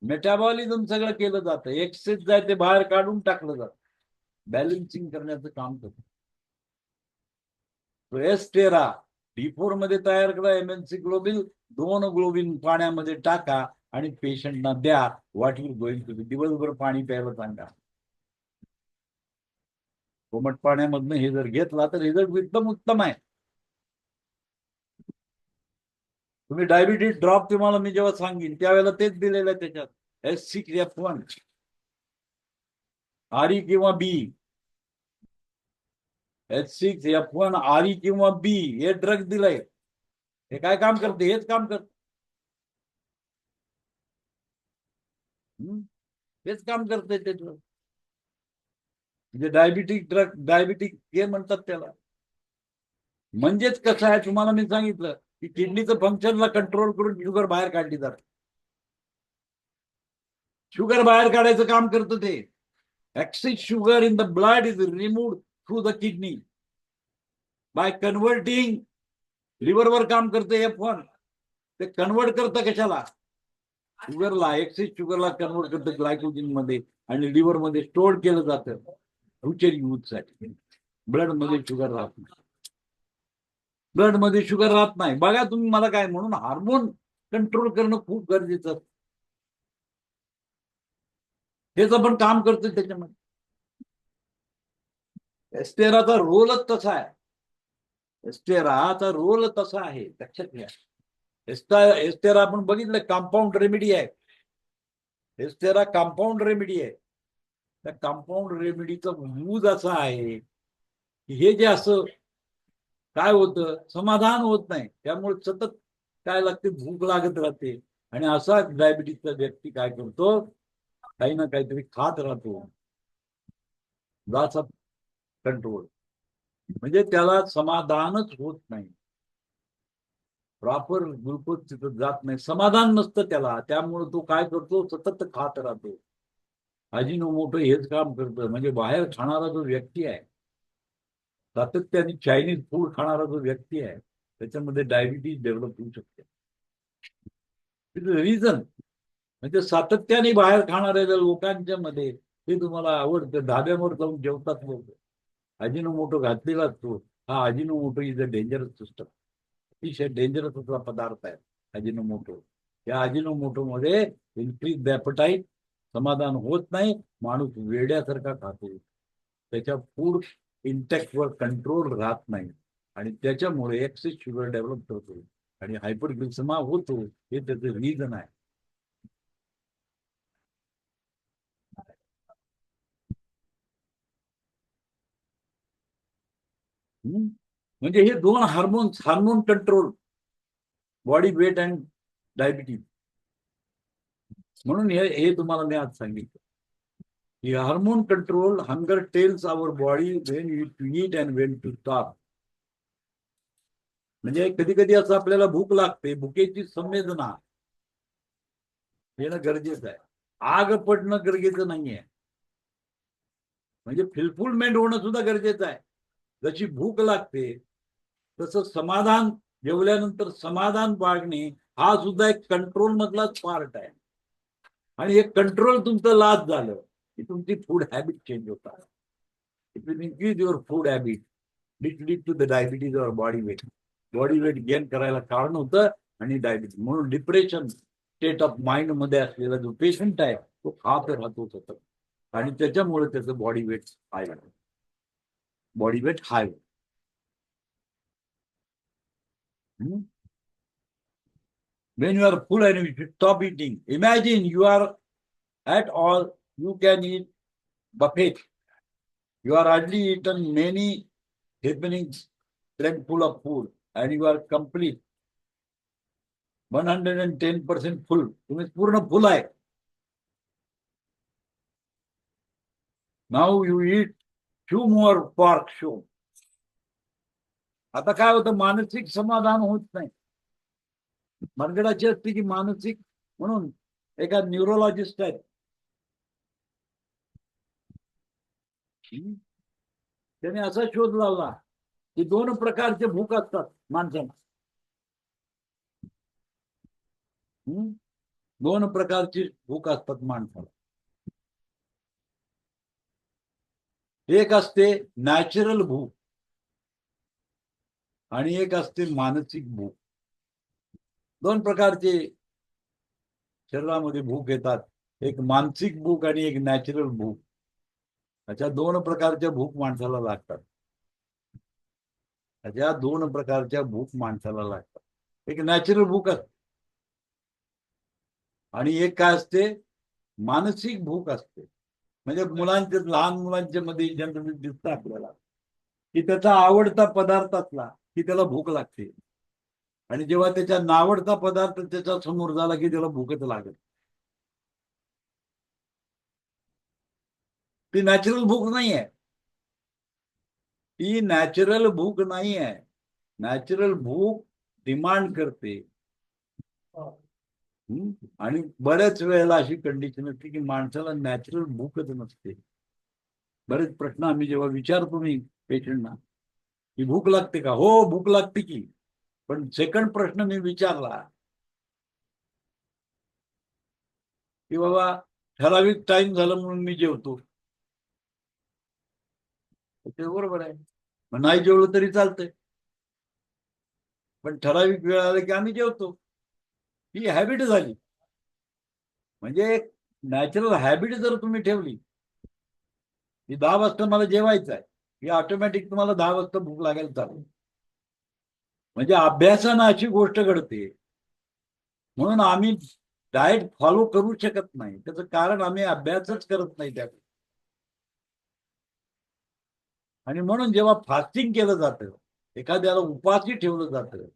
Speaker 1: Metabolism सगळं केलं जातं. एक्सेस जाय ते बाहेर काढून टाकलं जातं. बॅलन्सिंग करण्याचं काम करतो. S13 D4 मध्ये तयार करा. MNC ग्लोबिल 2 ग्लोबिन पाण्यामध्ये टाका आणि पेशंटना द्या. What you going to do, दिवसभर पाणी प्यायला सांगा. कोमट पाण्यामधनं हे जर घेतला तर रिझल्ट एकदम उत्तम आहे. तुम्ही डायबिटीज ड्रॉप तुम्हाला मी जेव्हा सांगेन त्यावेळेला तेच दिलेलं आहे त्याच्यात. H6F1 RE किंवा B. H6F1 RE किंवा B हे ड्रग दिलंय. हे काय काम करते? हेच काम करते. हेच काम करते त्याचं. म्हणजे डायबिटिक ड्रग, डायबिटिक हे म्हणतात त्याला. म्हणजेच कसं आहे तुम्हाला मी सांगितलं की किडनीचं फंक्शनला कंट्रोल करून शुगर बाहेर काढली जाते. शुगर बाहेर काढायचं काम करतं ते. Excess sugar in the blood is removed through the kidney by converting. लिव्हरवर काम करतं F1. ते कन्व्हर्ट करतं कशाला? शुगरला, एक्सेस शुगरला कन्व्हर्ट करतं ग्लायकोजन मध्ये आणि लिव्हर मध्ये स्टोअर केलं जातं फ्युचर यूज साठी. ब्लड मध्ये शुगर राहत नाही. ब्लड मध्ये शुगर राहत नाही. बघा तुम्ही मला काय म्हणून हार्मोन कंट्रोल करणं खूप गरजेचं असतं. हेच आपण काम करतोय त्याच्यामध्ये. एस्टेराचा रोलच तसा आहे. एस्टेराचा रोल तसा आहे, लक्षात घ्या. एस्टेरा आपण बघितलं कंपाऊंड रेमेडी आहे. एस्टेरा कंपाऊंड रेमेडी आहे. त्या कंपाऊंड रेमेडीचा यूज असा आहे की हे जे असं काय होतं, समाधान होत नाही, त्यामुळे सतत काय लागते, भूक लागत राहते. आणि असा डायबिटीसचा व्यक्ती काय करतो, काही ना काहीतरी खात राहतो. जास्त कंट्रोल म्हणजे त्याला समाधानच होत नाही. प्रॉपर ग्लुकोज तिथं जात नाही, समाधान नसतं त्याला. त्यामुळे तो काय करतो, सतत खात राहतो. अजिनोमोटो हेच काम करतं. म्हणजे बाहेर खाणारा जो व्यक्ती आहे, सातत्याने चायनीज फूड खाणारा जो व्यक्ती आहे, त्याच्यामध्ये डायबिटीज डेव्हलप होऊ शकते. रिझन म्हणजे सातत्याने बाहेर खाणाऱ्या लोकांच्या मध्ये हे तुम्हाला आवडतं. धाब्यावर जाऊन जेवतात लोक, अजिनोमोटो घातलेला असतो. हा Ajinomoto is a dangerous system. अतिशय डेंजरस असा पदार्थ आहे अजिनोमोटो. या अजिनोमोटो मध्ये इन्क्रीज ॲपेटाईट, समाधान होत नाही, माणूस वेड्यासारखा खातो. त्याच्या फूड इंटेक्टवर कंट्रोल राहत नाही आणि त्याच्यामुळे एक्सेस शुगर डेव्हलप होतो आणि हायपरग्लिसेमिया होतो. हे त्याचं रिझन आहे. म्हणजे हे दोन hormone control, body weight and diabetes. म्हणून हे तुम्हाला मी आज सांगितलं की hormone control, hunger tells our body when you to eat and when to stop. म्हणजे कधी कधी असं आपल्याला भूक लागते, भुकेची संवेदना येणं गरजेचं आहे. आग पडणं गरजेचं नाहीये. म्हणजे फिलफुलमेंट होणं सुद्धा गरजेचं आहे. जशी भूक लागते तसं समाधान, जेवल्यानंतर समाधान बाळगणे हा सुद्धा एक कंट्रोल मधलाच पार्ट आहे. आणि हे कंट्रोल तुमचं लास्ट झालं की तुमची फूड हॅबिट चेंज होतात. It will increase your food habit, it lead to the diabetes और body weight. Body weight gain करायला कारण होतं आणि डायबिटीज. म्हणून डिप्रेशन स्टेट ऑफ माइंड मध्ये असलेला जो पेशंट आहे तो खात राहतो सतत आणि त्याच्यामुळे त्याचं बॉडी वेट हाय होतं. Body weight high. When you are full and you should stop eating. Imagine you are at all, you can eat buffet. You are hardly eaten many happenings, plate full of food, and you are complete 110% full. तुम्ही पूर्ण फुल आहे. Now you eat few more pork show. आता काय होतं, मानसिक समाधान होत नाही. मनगडाची असते की मानसिक. म्हणून एका न्यूरोलॉजिस्ट आहेत, त्याने असा शोध लावला की 2 प्रकारचे भूक असतात माणसाला. 2 प्रकारची भूक असतात माणसाला. एक असते नॅचरल भूक आणि एक असते मानसिक भूक. 2 प्रकारचे शरीरामध्ये भूक येतात, एक मानसिक भूक आणि एक नॅचरल भूक. अशा 2 प्रकारच्या भूक माणसाला लागतात. अशा 2 प्रकारच्या भूक माणसाला लागतात. एक नॅचरल भूक असते आणि एक काय असते, मानसिक भूक असते. म्हणजे लहान मुलांच्या मध्ये जनरली दिसतं आपल्याला की त्याचा आवडता पदार्थ असला की त्याला भूक लागते, आणि जेव्हा त्याच्या नावडता पदार्थ त्याच्या समोर झाला की त्याला भूकच लागत. ती नॅचरल भूक नाही आहे, ती नॅचरल भूक नाही आहे. नॅचरल भूक डिमांड करते. आणि बऱ्याच वेळेला अशी कंडिशन असते की माणसाला नॅचरल भूकच नसते. बरेच प्रश्न आम्ही जेव्हा विचारतो मी पेशंटना की भूक लागते का, हो भूक लागते की, पण सेकंड प्रश्न मी विचारला की बाबा ठराविक टाइम झालं म्हणून मी जेवतो, ते बरोबर आहे. मग नाही जेवलं तरी चालतंय, पण ठराविक वेळ आला की आम्ही जेवतो. ही हॅबिट झाली. म्हणजे एक नॅचरल हॅबिट जर तुम्ही ठेवली की 10 वाजता मला जेवायचं आहे, ही ऑटोमॅटिक तुम्हाला 10 वाजता भूक लागायला चालू. म्हणजे अभ्यासानं अशी गोष्ट घडते. म्हणून आम्ही डाएट फॉलो करू शकत नाही, त्याचं कारण आम्ही अभ्यासच करत नाही त्यात. आणि म्हणून जेव्हा फास्टिंग केलं जातं, एखाद्याला उपाशी ठेवलं जातं,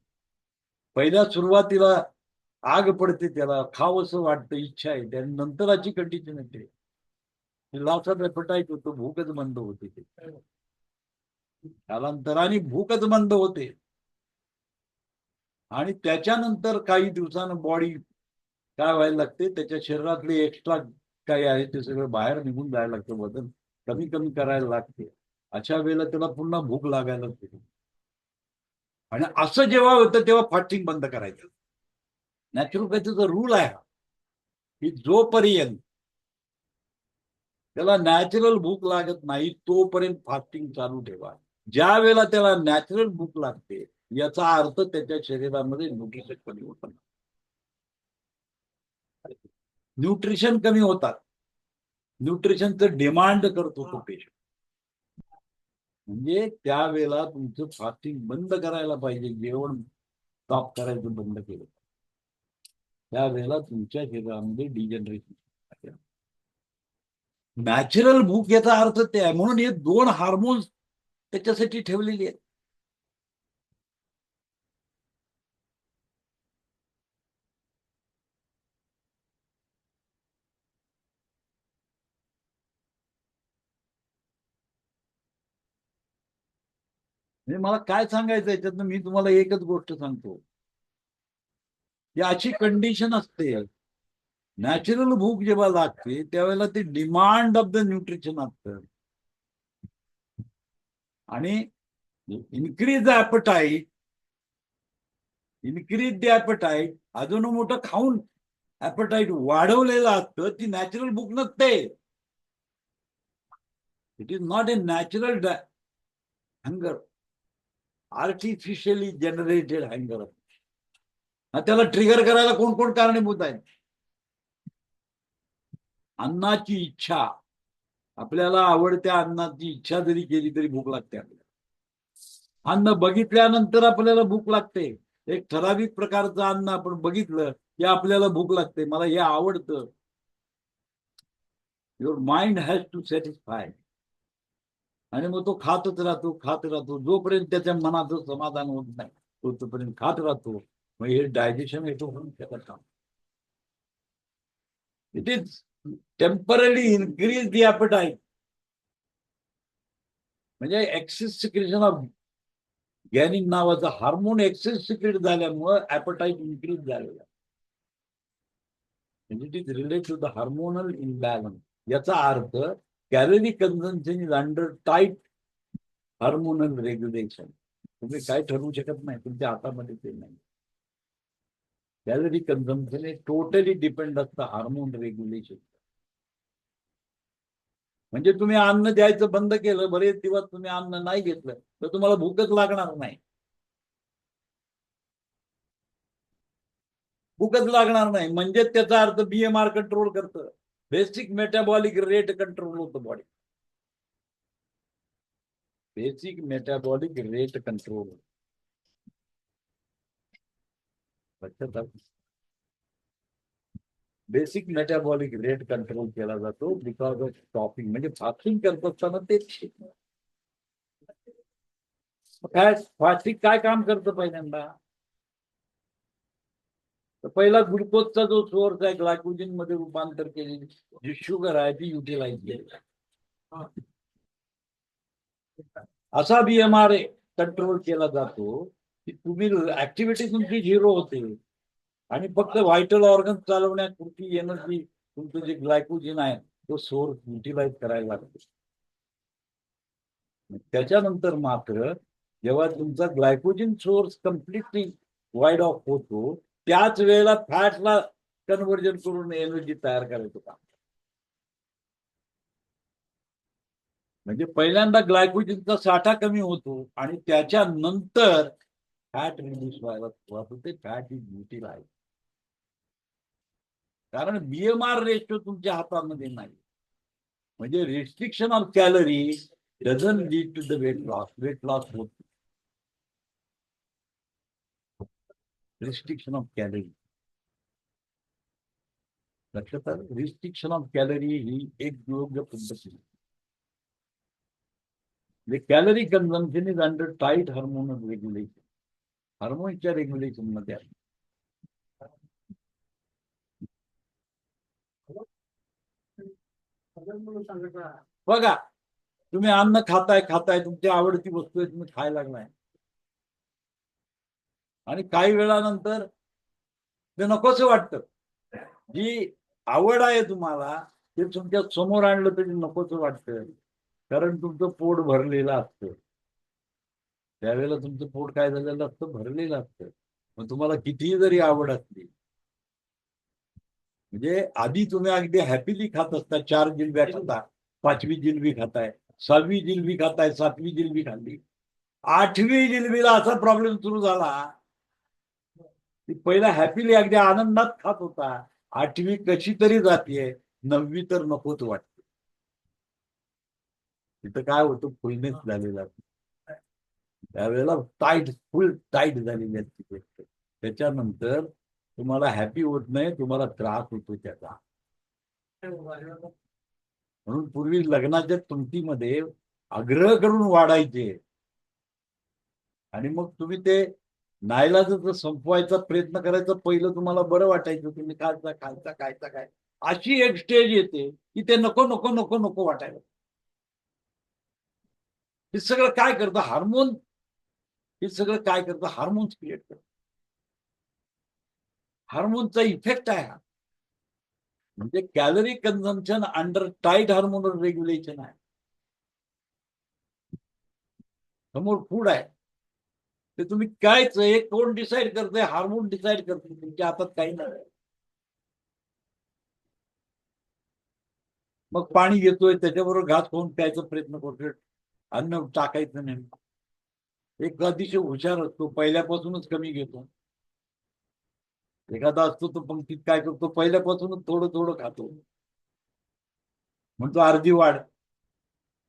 Speaker 1: पहिल्या सुरुवातीला आग पडते, त्याला खावंसं वाटतं, इच्छा आहे, त्यानंतर अशी कंडिशन येते लॉस ऑफ एपेटाईट होतो, भूकच बंद होते. कालांतराने भूकच बंद होते आणि त्याच्यानंतर काही दिवसानं बॉडी काय व्हायला लागते, त्याच्या शरीरातले एक्स्ट्रा काही आहे ते सगळं बाहेर निघून जायला लागतं, वजन कमी कमी करायला लागते. अशा वेळेला त्याला पुन्हा भूक लागायला लागते. आणि असं जेव्हा होतं तेव्हा फास्टिंग बंद करायचं. नॅचरोपॅथीचा रूल आहे हा की जोपर्यंत त्याला नॅचरल भूक लागत नाही तोपर्यंत फास्टिंग चालू ठेवा. ज्या वेळेला त्याला नॅचरल भूक लागते याचा अर्थ त्याच्या शरीरामध्ये न्यूट्रिशन कमी होतं. न्यूट्रिशन कमी होतात, न्यूट्रिशनचं डिमांड करतो तो पेशंट. म्हणजे त्यावेळेला तुमचं फास्टिंग बंद करायला पाहिजे, जेवण स्टॉप करायचं बंद केलं त्यावेळेला तुमच्या शरीरामध्ये डिजनरेशन. नॅचरल भूक याचा अर्थ ते आहे. म्हणून हे 2 हार्मोन्स त्याच्यासाठी ठेवलेली आहेत. म्हणजे मला काय सांगायचं याच्यातनं, मी तुम्हाला एकच गोष्ट सांगतो की अशी कंडिशन असते, नॅचरल भूक जेव्हा लागते त्यावेळेला ती डिमांड ऑफ द न्यूट्रिशन असतं आणि increase the appetite, increase the appetite, अजून मोठं खाऊन ॲपेटाईट वाढवलेलं असतं, ती नॅचरल भूक नसते. It is not a natural hunger, artificially generated hunger. त्याला ट्रिगर करायला कोण कोण कारणीभूत आहेत. अन्नाची इच्छा, आपल्याला आवडत्या अन्नाची इच्छा जरी केली तरी भूक लागते आपल्याला. अन्न बघितल्यानंतर आपल्याला भूक लागते. एक ठराविक प्रकारचं अन्न आपण बघितलं की आपल्याला भूक लागते, मला हे आवडतं. Your mind has to satisfy. आणि मग तो खातच राहतो जोपर्यंत त्याच्या मनाचं समाधान होत नाही तोपर्यंत खात राहतो. मग हे डायजेशन येतो म्हणून त्याला काम. It is temporary increase the appetite. म्हणजे एक्सेस सिक्रेशन ऑफ गॅनिन नावाचा हार्मोन एक्सेस सिक्रेट झाल्यामुळे ॲपेटाईट इन्क्रीज झालेला. It is related to the hormonal imbalance. याचा अर्थ calorie consumption is under tight hormonal regulation. तुम्ही काय ठरवू शकत नाही, तुमच्या हातामध्ये ते नाही. कॅलरी कन्झम्पशन हे टोटली डिपेंड असतं हार्मोन रेग्युलेशन. म्हणजे तुम्ही अन्न द्यायचं बंद केलं, बरेच दिवस तुम्ही अन्न नाही घेतलं तर तुम्हाला भूकच लागणार नाही. भूकच लागणार नाही म्हणजे त्याचा अर्थ BMR कंट्रोल करतं, बेसिक मेटाबॉलिक रेट कंट्रोल होतं body. Basic metabolic rate control. लक्षात बेसिक मेटाबॉलिक रेट कंट्रोल केला जातो बिकॉज ऑफ स्टॉपिंग, म्हणजे फास्टिंग करत असताना तेच. काय फास्टिंग काय काम करतं पहिल्यांदा, तर पहिला ग्लुकोजचा जो सोर्स आहे ग्लायकोजन मध्ये रूपांतर केलेली जी शुगर आहे ती युटिलाइज केली. असा बीएमआर कंट्रोल केला जातो की तुम्ही ऍक्टिव्हिटी तुमची झिरो होते आणि फक्त व्हायटल ऑर्गन चालवण्यापुरती एनर्जी तुमचं जे ग्लायकोजन आहे तो सोर्स युटिलाइज करायला लागतो. त्याच्यानंतर मात्र जेव्हा तुमचा glycogen source completely wide of होतो त्याच वेळेला फॅटला कन्व्हर्जन करून एनर्जी तयार करायचं काम. म्हणजे पहिल्यांदा ग्लायकोजनचा साठा कमी होतो आणि त्याच्यानंतर फॅट रिड्यूस व्हायला सुरुवात होते. Fat is utilize. कारण बीएमआर रेशो तुमच्या हातामध्ये नाही. म्हणजे restriction of calorie doesn't lead to the weight loss. Weight loss होत रिस्ट्रिक्शन ऑफ कॅलरी. लक्षात आलं, रिस्ट्रिक्शन ऑफ कॅलरी ही एक योग्य पद्धती. Calorie consumption is under tight hormonal regulation. हार्मोनच्या रेग्युलेशन मध्ये आहे. बघा, तुम्ही अन्न खाताय तुमची आवडती वस्तू आहे, तुम्ही खायला लागलाय आणि काही वेळानंतर ते नकोच वाटतं. जी आवड आहे तुम्हाला ते तुमच्या समोर आणलं तरी नकोच वाटतं, कारण तुमचं पोट भरलेलं असतं. त्यावेळेला तुमचं पोट काय झालेलं असतं, भरलेलं असतं. मग तुम्हाला कितीही जरी आवड असली, म्हणजे आधी तुम्ही अगदी हॅपीली खात असता, 4 जिलब्या खाता, 5वी जिलबी खाताय, 6वी जिलबी खाताय, 7वी जिलबी खाल्ली, 8वी जिलबीला असा प्रॉब्लेम सुरू झाला की पहिला हॅपीली अगदी आनंदात खात होता, 8वी कशी तरी जातीये, 9वी तर नकोच वाटते. तिथं काय होतं, फुलनेस झालेला. त्यावेळेला फुल टाईट झालेली असते गोष्ट. त्याच्यानंतर तुम्हाला हॅपी होत नाही, तुम्हाला त्रास होतो त्याचा. म्हणून पूर्वी लग्नाच्या तुमटीमध्ये आग्रह करून वाढायचे आणि मग तुम्ही ते नाईलाजाचं संपवायचा प्रयत्न करायचा. पहिलं तुम्हाला बरं वाटायचं, तुम्ही खायचा काय. अशी एक स्टेज येते की ते नको नको नको नको वाटायला. हे सगळं काय करतं हार्मोन. हे सगळं काय करतं, हार्मोन्स क्रिएट करतं. हार्मोनचा इफेक्ट आहे हा. म्हणजे calorie consumption under tight hormonal regulation आहे. समोर फूड आहे, ते तुम्ही कायच एक कोण डिसाईड करतंय, हार्मोन डिसाईड करतो, तुमच्या हातात काही नाही. मग पाणी घेतोय त्याच्याबरोबर घास खाऊन प्यायचा प्रयत्न करतोय, अन्न टाकायचं नाही. एक अतिशय हुशार असतो, पहिल्यापासूनच कमी घेतो. एखादा असतो तो पंक्तीत काय करतो, पहिल्यापासूनच थोडं थोडं खातो, म्हणतो अर्धी वाढ.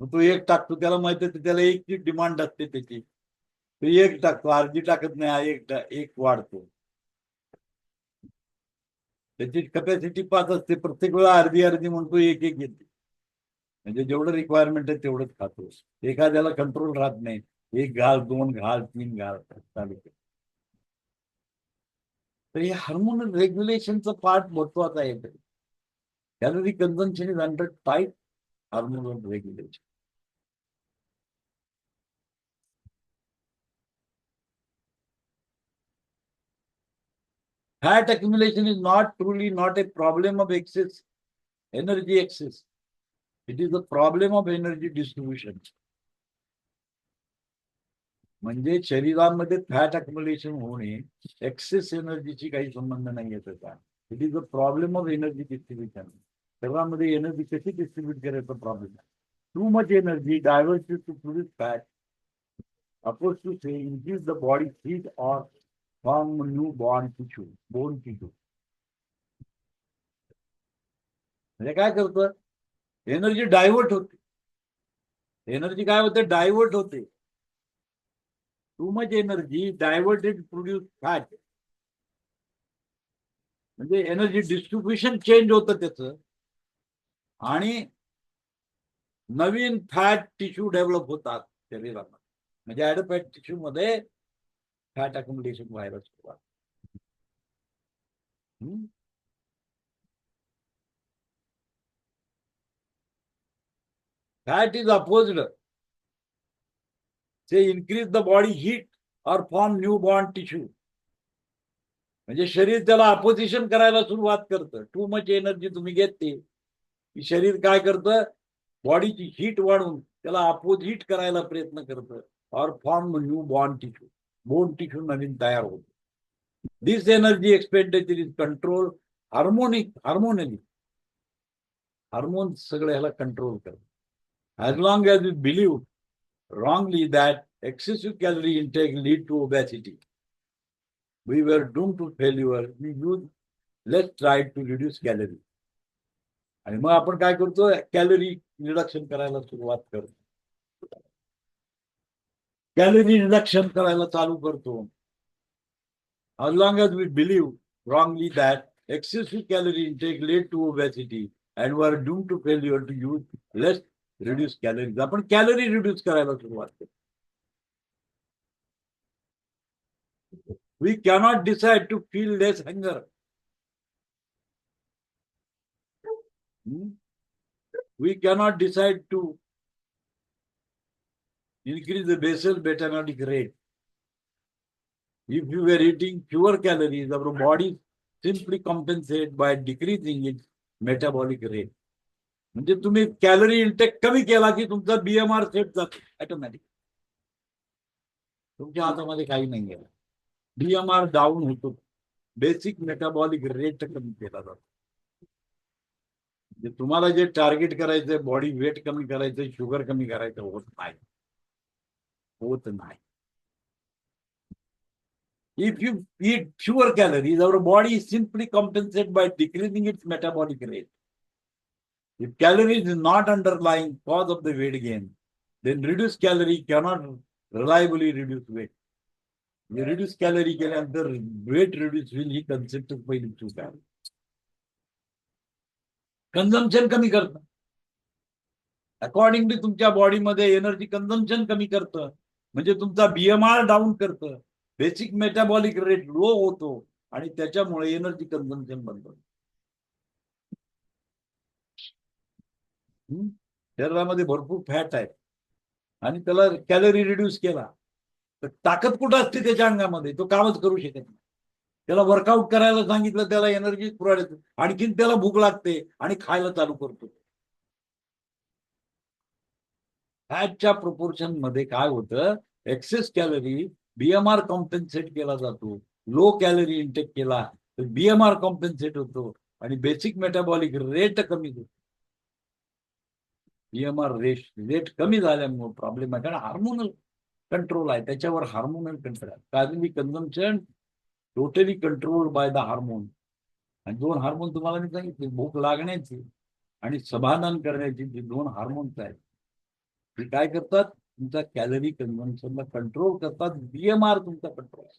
Speaker 1: मग तो एक टाकतो, त्याला माहिती आहे त्याला एकची डिमांड असते त्याची, तो एक टाकतो, अर्धी टाकत नाही, एक वाढतो. त्याची कॅपॅसिटी 5 असते, प्रत्येक वेळा अर्धी अर्धी म्हणतो, एक एक घेते. म्हणजे जेवढं रिक्वायरमेंट आहे तेवढंच खातो. एखाद्याला कंट्रोल राहत नाही, 1 घाल, 2 घाल, 3 घाल चालू. तर हे हार्मोनल रेग्युलेशनचं पार्ट महत्वाचा आहे. Calorie consumption is under tight hormonal regulation. Fat accumulation is truly not a problem of excess energy excess. It is a problem of energy distribution. म्हणजे शरीरामध्ये फॅट अक्युमुलेशन होणे एक्सेस एनर्जीची काही संबंध नाही आहे त्याचा. It is a problem of energy distribution. शरीरामध्ये एनर्जी कशी डिस्ट्रीब्यूट करायचा प्रॉब्लेम आहे. Too much energy diverted to produce fat opposed to say increase the body heat और फॉर्म न्यू बोन टिश्यू. म्हणजे काय करतं, एनर्जी डायव्हर्ट होते. एनर्जी काय होते, डायव्हर्ट होते. Too much energy diverted produce fat म्हणजे एनर्जी डिस्ट्रीब्युशन चेंज होतं त्याचं, आणि नवीन फॅट टिश्यू डेव्हलप होतात शरीरात. म्हणजे ऍडोफॅट टिश्यू मध्ये फॅट अकोमोडेशन व्हायला सुरुवात. Fat is opposed, say increase the body heat और फॉर्म न्यू बॉन्ड टिश्यू. म्हणजे शरीर त्याला अपोजिशन करायला सुरुवात करतं. टू मच एनर्जी तुम्ही घेतली की शरीर काय करतं, बॉडीची हीट वाढवून त्याला अपोजिट करायला प्रयत्न करतं, और form new bond tissue, bone tissue नवीन तयार होतो. This energy expenditure is control hormonally. Hormone सगळे ह्याला कंट्रोल करतात. As long as you believe wrongly that excessive calorie intake lead to obesity, we were doomed to failure. We use less try to reduce calorie. आणि मग आपण काय करतो, calorie reduction करायला सुरुवात करतो. कॅलरी रिडक्शन करायला चालू करतो. as long as we believe wrongly that excessive calorie intake lead to obesity and were doomed to failure to use less reduce calories. आपण कॅलरी रिड्यूस करायला सुरुवात करतो. We cannot decide to feel less hunger. We cannot decide to increase the basal metabolic rate. If you were eating fewer calories, our body simply compensate by decreasing its metabolic rate. म्हणजे तुम्ही calorie intake कमी केला की तुमचा BMR set जातो automatic. तुमच्या हातामध्ये काही नाही गेलं, बीएमआर डाऊन होतो. बेसिक मेटाबॉलिक रेट कमी केला जातो. तुम्हाला जे टार्गेट करायचंय, बॉडी वेट कमी करायचंय, शुगर कमी करायचं, होत नाही. If you eat fewer calories, our body is simply compensated by decreasing its metabolic rate. If calories is not underlying cause of the weight gain, then reduced calorie cannot reliably reduce weight. Reduce calorie केल्यानंतर weight reduce होईल ही concept पहिली चूक आहे. Consumption कमी करतं, accordingly तुमच्या बॉडीमध्ये energy consumption कमी करतं, म्हणजे तुमचा बीएमआर डाऊन करतं, बेसिक मेटाबॉलिक रेट लो होतो, आणि त्याच्यामुळे एनर्जी कन्झम्पशन बनतं. शरीरामध्ये भरपूर फॅट आहे आणि त्याला कॅलरी रिड्यूस केला तर ताकद कुठं असते त्याच्या अंगामध्ये, तो कामच करू शकत नाही. त्याला वर्कआउट करायला सांगितलं, त्याला एनर्जी पुरवली, आणखीन त्याला भूक लागते आणि खायला चालू करतो. फॅटच्या प्रोपोर्शन मध्ये काय होतं, एक्सेस कॅलरी बीएमआर कॉम्पेन्सेट केला जातो. लो कॅलरी इंटेक केला तर बीएमआर कॉम्पेन्सेट होतो आणि बेसिक मेटाबॉलिक रेट कमी होतो. बीएमआर रेट कमी झाल्यामुळे प्रॉब्लेम आहे, कारण हार्मोनल कंट्रोल आहे, त्याच्यावर हार्मोनल कंट्रोल आहे. Calorie consumption totally control by the hormone. आणि दोन हार्मोन तुम्हाला मी सांगितले, भूक लागण्याची आणि समाधान करण्याची, जे दोन हार्मोन्स आहेत ते काय करतात, तुमचा कॅलरी कन्झम्पशनला कंट्रोल करतात. बीएमआर तुमचा कंट्रोल आहे.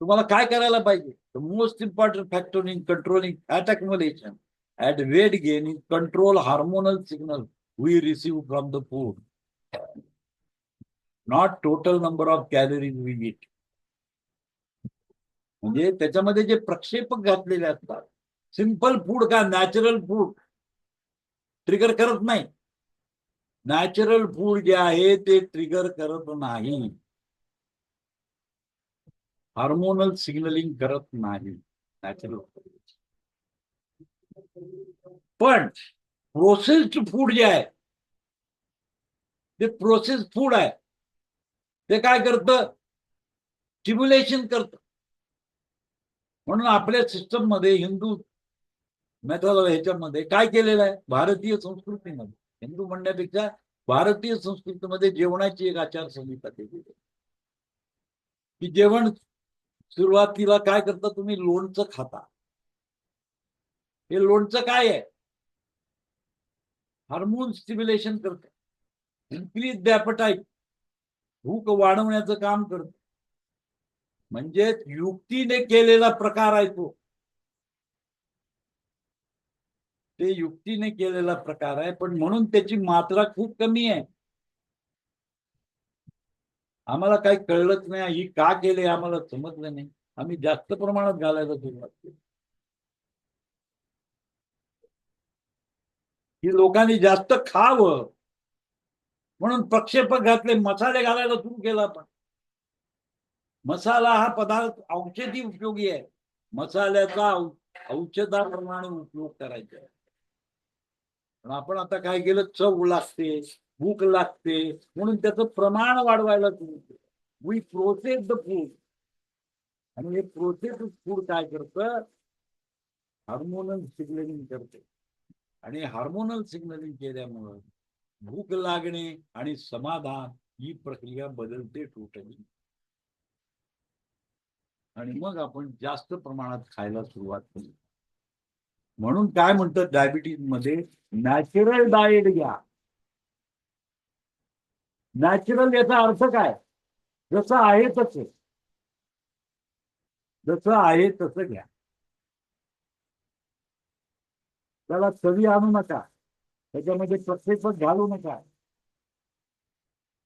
Speaker 1: तुम्हाला काय करायला पाहिजे, the most important factor in controlling fat accumulation at weight gain is control hormonal signal we receive from the food, not total number of calories we eat. म्हणजे त्याच्यामध्ये जे प्रक्षेपक घातलेले असतात, सिंपल फूड का नॅचरल फूड ट्रिगर करत नाही. Natural food जे आहे ते ट्रिगर करत नाही, हार्मोनल सिग्नलिंग करत नाही नॅचरल. पण प्रोसेस्ड फूड जे आहे ते प्रोसेस फूड आहे, ते काय करतं, स्टिम्युलेशन करतं. म्हणून आपल्या सिस्टम मध्ये हिंदू मेथड ह्याच्यामध्ये काय केलेलं आहे, भारतीय संस्कृतीमध्ये, हिंदू म्हणण्यापेक्षा भारतीय संस्कृतीमध्ये जेवणाची एक आचारसंहिता केली की जेवण सुरुवातीला काय करता, तुम्ही लोणचं खाता. हे लोणचं काय आहे, हार्मोन स्टिम्युलेशन करतं, इन्क्रीज द ॲपेटाइट. भूक वाढवण्याचं काम करतं. म्हणजे युक्तीने केलेला प्रकार आहे तो. ते युक्तीने केलेला प्रकार आहे, पण म्हणून त्याची मात्रा खूप कमी आहे. आम्हाला काही कळलंच नाही, ही का केले आम्हाला समजलं नाही. आम्ही जास्त प्रमाणात घालायला सुरुवात केली. ही लोकांनी जास्त खावं म्हणून प्रक्षेपक घातले, मसाले घालायला सुरू केला. आपण मसाला हा पदार्थ औषधी उपयोगी आहे. मसाल्याचा औषधाप्रमाणे उपयोग करायचा आहे. पण आपण आता काय केलं, चव लागते, भूक लागते म्हणून त्याचं प्रमाण वाढवायला सुरू केलं. We process the food. आणि हे प्रोसेस फूड काय करतं, हार्मोनल सिग्नलिंग करते. आणि हार्मोनल सिग्नलिंग केल्यामुळं भूक लागणे आणि समाधान ही प्रक्रिया बदलते टोटली. आणि मग आपण जास्त प्रमाणात खायला सुरुवात केली. म्हणून काय म्हणतात डायबिटीज मध्ये, नॅचरल डाएट घ्या. नॅचरल याचा अर्थ काय, जसं आहे तसं, जसं आहे तसं घ्या. त्याला चवी आणू नका, त्याच्यामध्ये प्रत्येक घालू नका.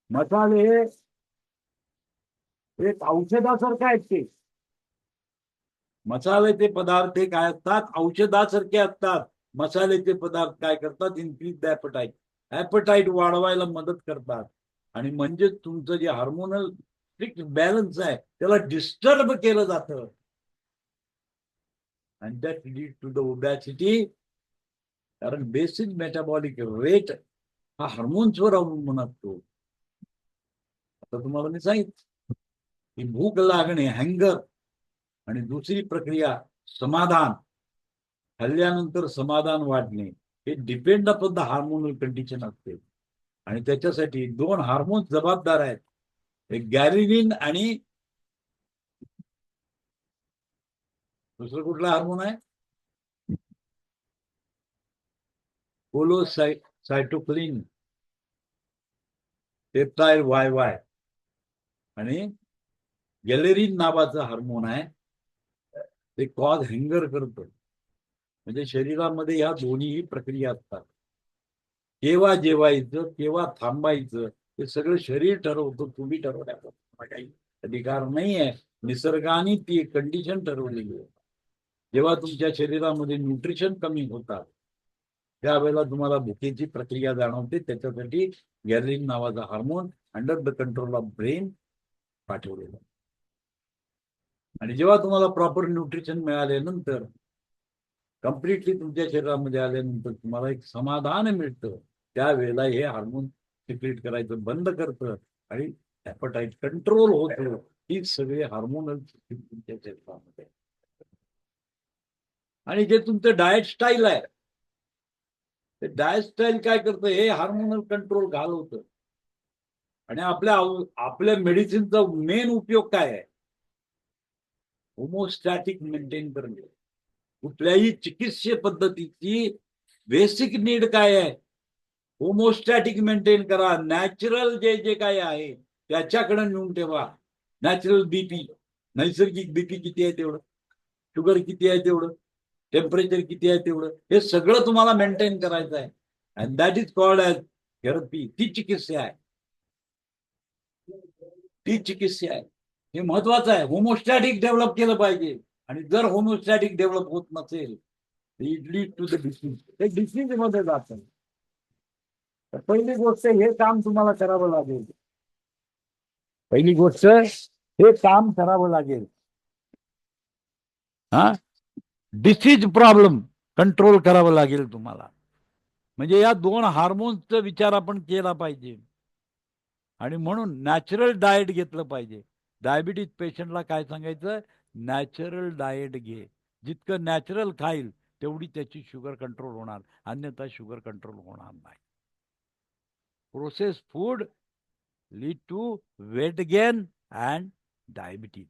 Speaker 1: मसाले एक औषधासारखं आहेत. ते मसाल्याचे पदार्थ हे काय असतात, औषधासारखे असतात. मसाल्याचे पदार्थ काय करतात, इन्क्रीज द ॲपेटाईट. ॲपेटाईट वाढवायला मदत करतात. आणि म्हणजे तुमचं जे हार्मोनल स्ट्रिक्ट बॅलन्स आहे त्याला डिस्टर्ब केलं जातं. And that lead to the obesity. कारण बेसिक मेटाबॉलिक रेट हा हार्मोन्सवर अवलंबून असतो. आता तुम्हाला मी सांगितलं की भूक लागणे, हँगर, आणि दुसरी प्रक्रिया समाधान, खाल्ल्यानंतर समाधान वाढणे, हे depend upon the hormonal condition असते. आणि त्याच्यासाठी 2 हार्मोन्स जबाबदार आहेत, एक गॅरिनिन आणि दुसरं कुठला हार्मोन आहे, कोलोसायटोकिन, पेप्टाइड YY. आणि गॅलेरिन नावाचं हार्मोन आहे, ते कॉज हँगर करतं. म्हणजे शरीरामध्ये या दोन्हीही प्रक्रिया असतात. केव्हा जेवायचं, केव्हा थांबायचं, हे सगळं शरीर ठरवतं. तुम्ही ठरवण्याचा काही अधिकार नाही आहे. निसर्गाने ती कंडिशन ठरवलेली आहे. जेव्हा तुमच्या शरीरामध्ये न्यूट्रिशन कमी होतात त्यावेळेला तुम्हाला भुकेची प्रक्रिया जाणवते. त्याच्यासाठी गॅलिन नावाचा hormone under the control of brain पाठवलेला. आणि जेव्हा तुम्हाला प्रॉपर न्यूट्रिशन मिळाल्यानंतर, कम्प्लिटली तुमच्या शरीरामध्ये आल्यानंतर तुम्हाला एक समाधान मिळतं. त्यावेळेला हे हार्मोन सिक्रेट करायचं बंद करतं आणि ॲपेटाईट कंट्रोल होतं. ही सगळे हार्मोनल तुमच्या शरीरामध्ये. आणि जे तुमचं डाएट स्टाईल आहे, ते डाएट स्टाईल काय करतं, हे हार्मोनल कंट्रोल घालवतं. आणि आपल्या मेडिसिनचा मेन उपयोग काय आहे, होमोस्टॅटिक मेंटेन करणे. कुठल्याही चिकित्सीय पद्धतीची बेसिक नीड काय आहे, होमोस्टॅटिक मेंटेन करा. नॅचरल जे जे काय आहे त्याच्याकडे नेऊन ठेवा. नॅचरल बीपी, नैसर्गिक बीपी किती आहे तेवढं, शुगर किती आहे तेवढं, टेम्परेचर किती आहे तेवढं, हे सगळं तुम्हाला मेंटेन करायचं आहे. And that is called as therapy. ती चिकित्सा आहे, ती चिकित्सा आहे. हे महत्वाचं आहे. होमोस्टॅटिक डेव्हलप केलं पाहिजे. आणि जर होमोस्टॅटिक डेव्हलप होत नसेल, it lead to the disease. हे डिसीज मध्ये जातं. तर पहिली गोष्ट हे काम तुम्हाला करावं लागेल. पहिली गोष्ट हे काम करावं लागेल. हा, डिसीज प्रॉब्लेम कंट्रोल करावं लागेल तुम्हाला. म्हणजे या 2 हार्मोन्सचा विचार आपण केला पाहिजे. आणि म्हणून नॅचरल डाएट घेतलं पाहिजे. डायबिटीज पेशंटला काय सांगायचं, नॅचरल डाएट घे. जितकं नॅचरल खाईल तेवढी त्याची शुगर कंट्रोल होणार, अन्यथा शुगर कंट्रोल होणार नाही. Process food lead to weight gain and diabetes.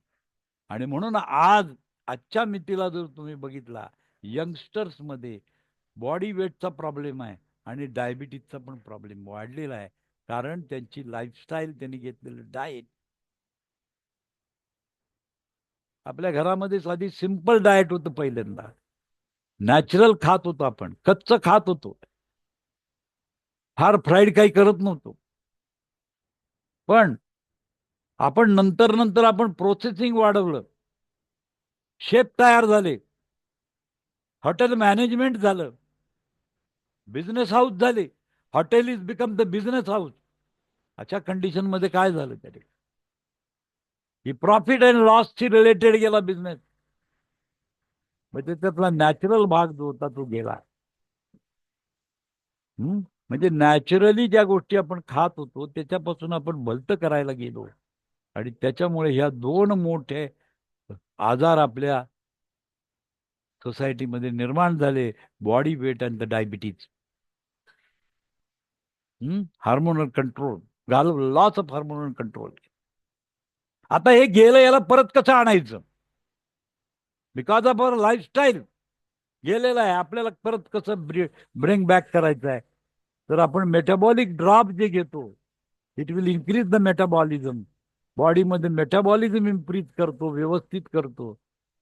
Speaker 1: आणि म्हणून आजच्या मितीला जर तुम्ही बघितला, यंगस्टर्समध्ये बॉडी वेटचा प्रॉब्लेम आहे आणि डायबिटीजचा पण प्रॉब्लेम वाढलेला आहे.
Speaker 5: कारण त्यांची लाईफस्टाईल, त्यांनी घेतलेलं डाएट. आपल्या घरामध्ये साधी सिंपल डाएट होतं पहिल्यांदा. नॅचरल खात होतो आपण, कच्चं खात होतो, फार फ्राईड काही करत नव्हतो. पण आपण नंतर आपण प्रोसेसिंग वाढवलं, शेफ तयार झाले, हॉटेल मॅनेजमेंट झालं, बिझनेस हाऊस झाले. Hotel is become the business house. अशा कंडिशन मध्ये काय झालं तरी ही प्रॉफिट अँड लॉसशी रिलेटेड गेला बिझनेस. म्हणजे त्यातला नॅचरल भाग जो होता तो गेला. म्हणजे नॅचरली ज्या गोष्टी आपण खात होतो त्याच्यापासून आपण भलतं करायला गेलो आणि त्याच्यामुळे ह्या दोन मोठे आजार आपल्या सोसायटीमध्ये निर्माण झाले, body weight and the diabetes. Hormonal control, loss of hormonal control. आता हे गेलं, याला परत कसं आणायचं? बिकॉज ऑफ अवर लाईफस्टाईल गेलेलं आहे. आपल्याला परत कसं ब्रिंग बॅक करायचं आहे? तर आपण मेटाबॉलिक ड्रॉप जे घेतो, it will increase the metabolism. बॉडीमध्ये मेटाबॉलिझम इम्प्रीज करतो, व्यवस्थित करतो.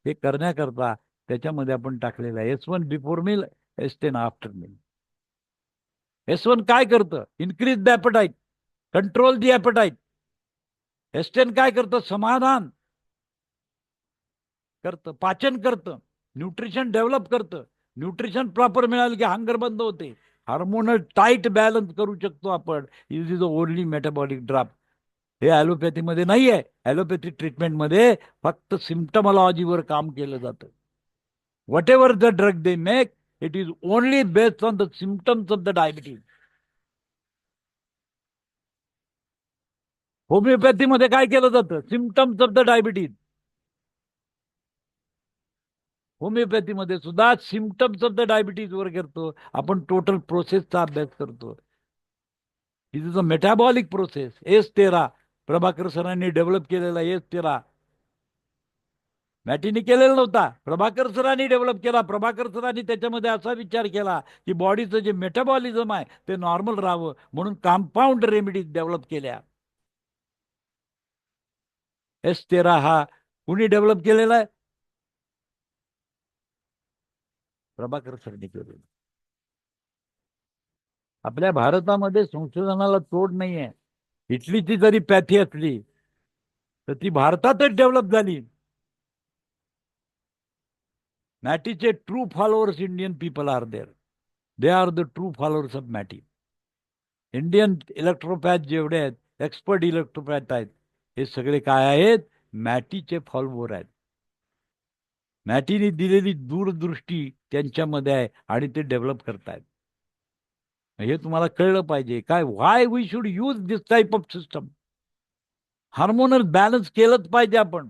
Speaker 5: हे करण्याकरता त्याच्यामध्ये आपण टाकलेलं आहे S1 before meal, S10 after meal. S1 काय करतं? Increase the appetite, control the appetite. S10 काय करतं? समाधान करतं, पाचन करतं, न्यूट्रिशन डेव्हलप करतं. न्यूट्रिशन प्रॉपर मिळालं की हंगर बंद होते. हार्मोनल टाईट बॅलन्स करू शकतो आपण. Is is only metabolic drop. हे ॲलोपॅथीमध्ये नाही आहे. ॲलोपॅथी ट्रीटमेंटमध्ये फक्त सिम्टमॉलॉजीवर काम केलं जातं. Whatever the drug they make, it is only based on the symptoms of the diabetes. होमिओपॅथीमध्ये काय केलं जातं? Symptoms of the diabetes. होमिओपॅथीमध्ये सुद्धा सिम्टम्स ऑफ द डायबिटीज वर करतो आपण. टोटल प्रोसेसचा अभ्यास करतो. This is a metabolic process. S13 Prabhakar सरांनी डेव्हलप केलेला S13 मॅटीने केलेला नव्हता, प्रभाकर सरांनी डेव्हलप केला. प्रभाकर सरांनी त्याच्यामध्ये असा विचार केला की बॉडीचं जे मेटाबॉलिझम आहे ते नॉर्मल राहावं म्हणून कंपाऊंड रेमेडीज डेव्हलप केल्या. S13 हा कुणी डेव्हलप केलेला आहे? प्रभाकर सरांनी केलेला. आपल्या भारतामध्ये संशोधनाला तोड नाहीये. इटलीची जरी पॅथी असली तर ती भारतातच डेव्हलप झाली. मॅटीचे true followers Indian people are there. They are the true followers of Mattei. Indian electropath जेवढे आहेत, एक्सपर्ट इलेक्ट्रोपॅथ आहेत, हे सगळे काय आहेत? मॅटीचे फॉलोअर आहेत. मॅटीने दिलेली दूरदृष्टी त्यांच्यामध्ये आहे आणि ते डेव्हलप करतायत. हे तुम्हाला कळलं पाहिजे. काय, why we should use this type of system. Hormonal balance केलंच पाहिजे आपण.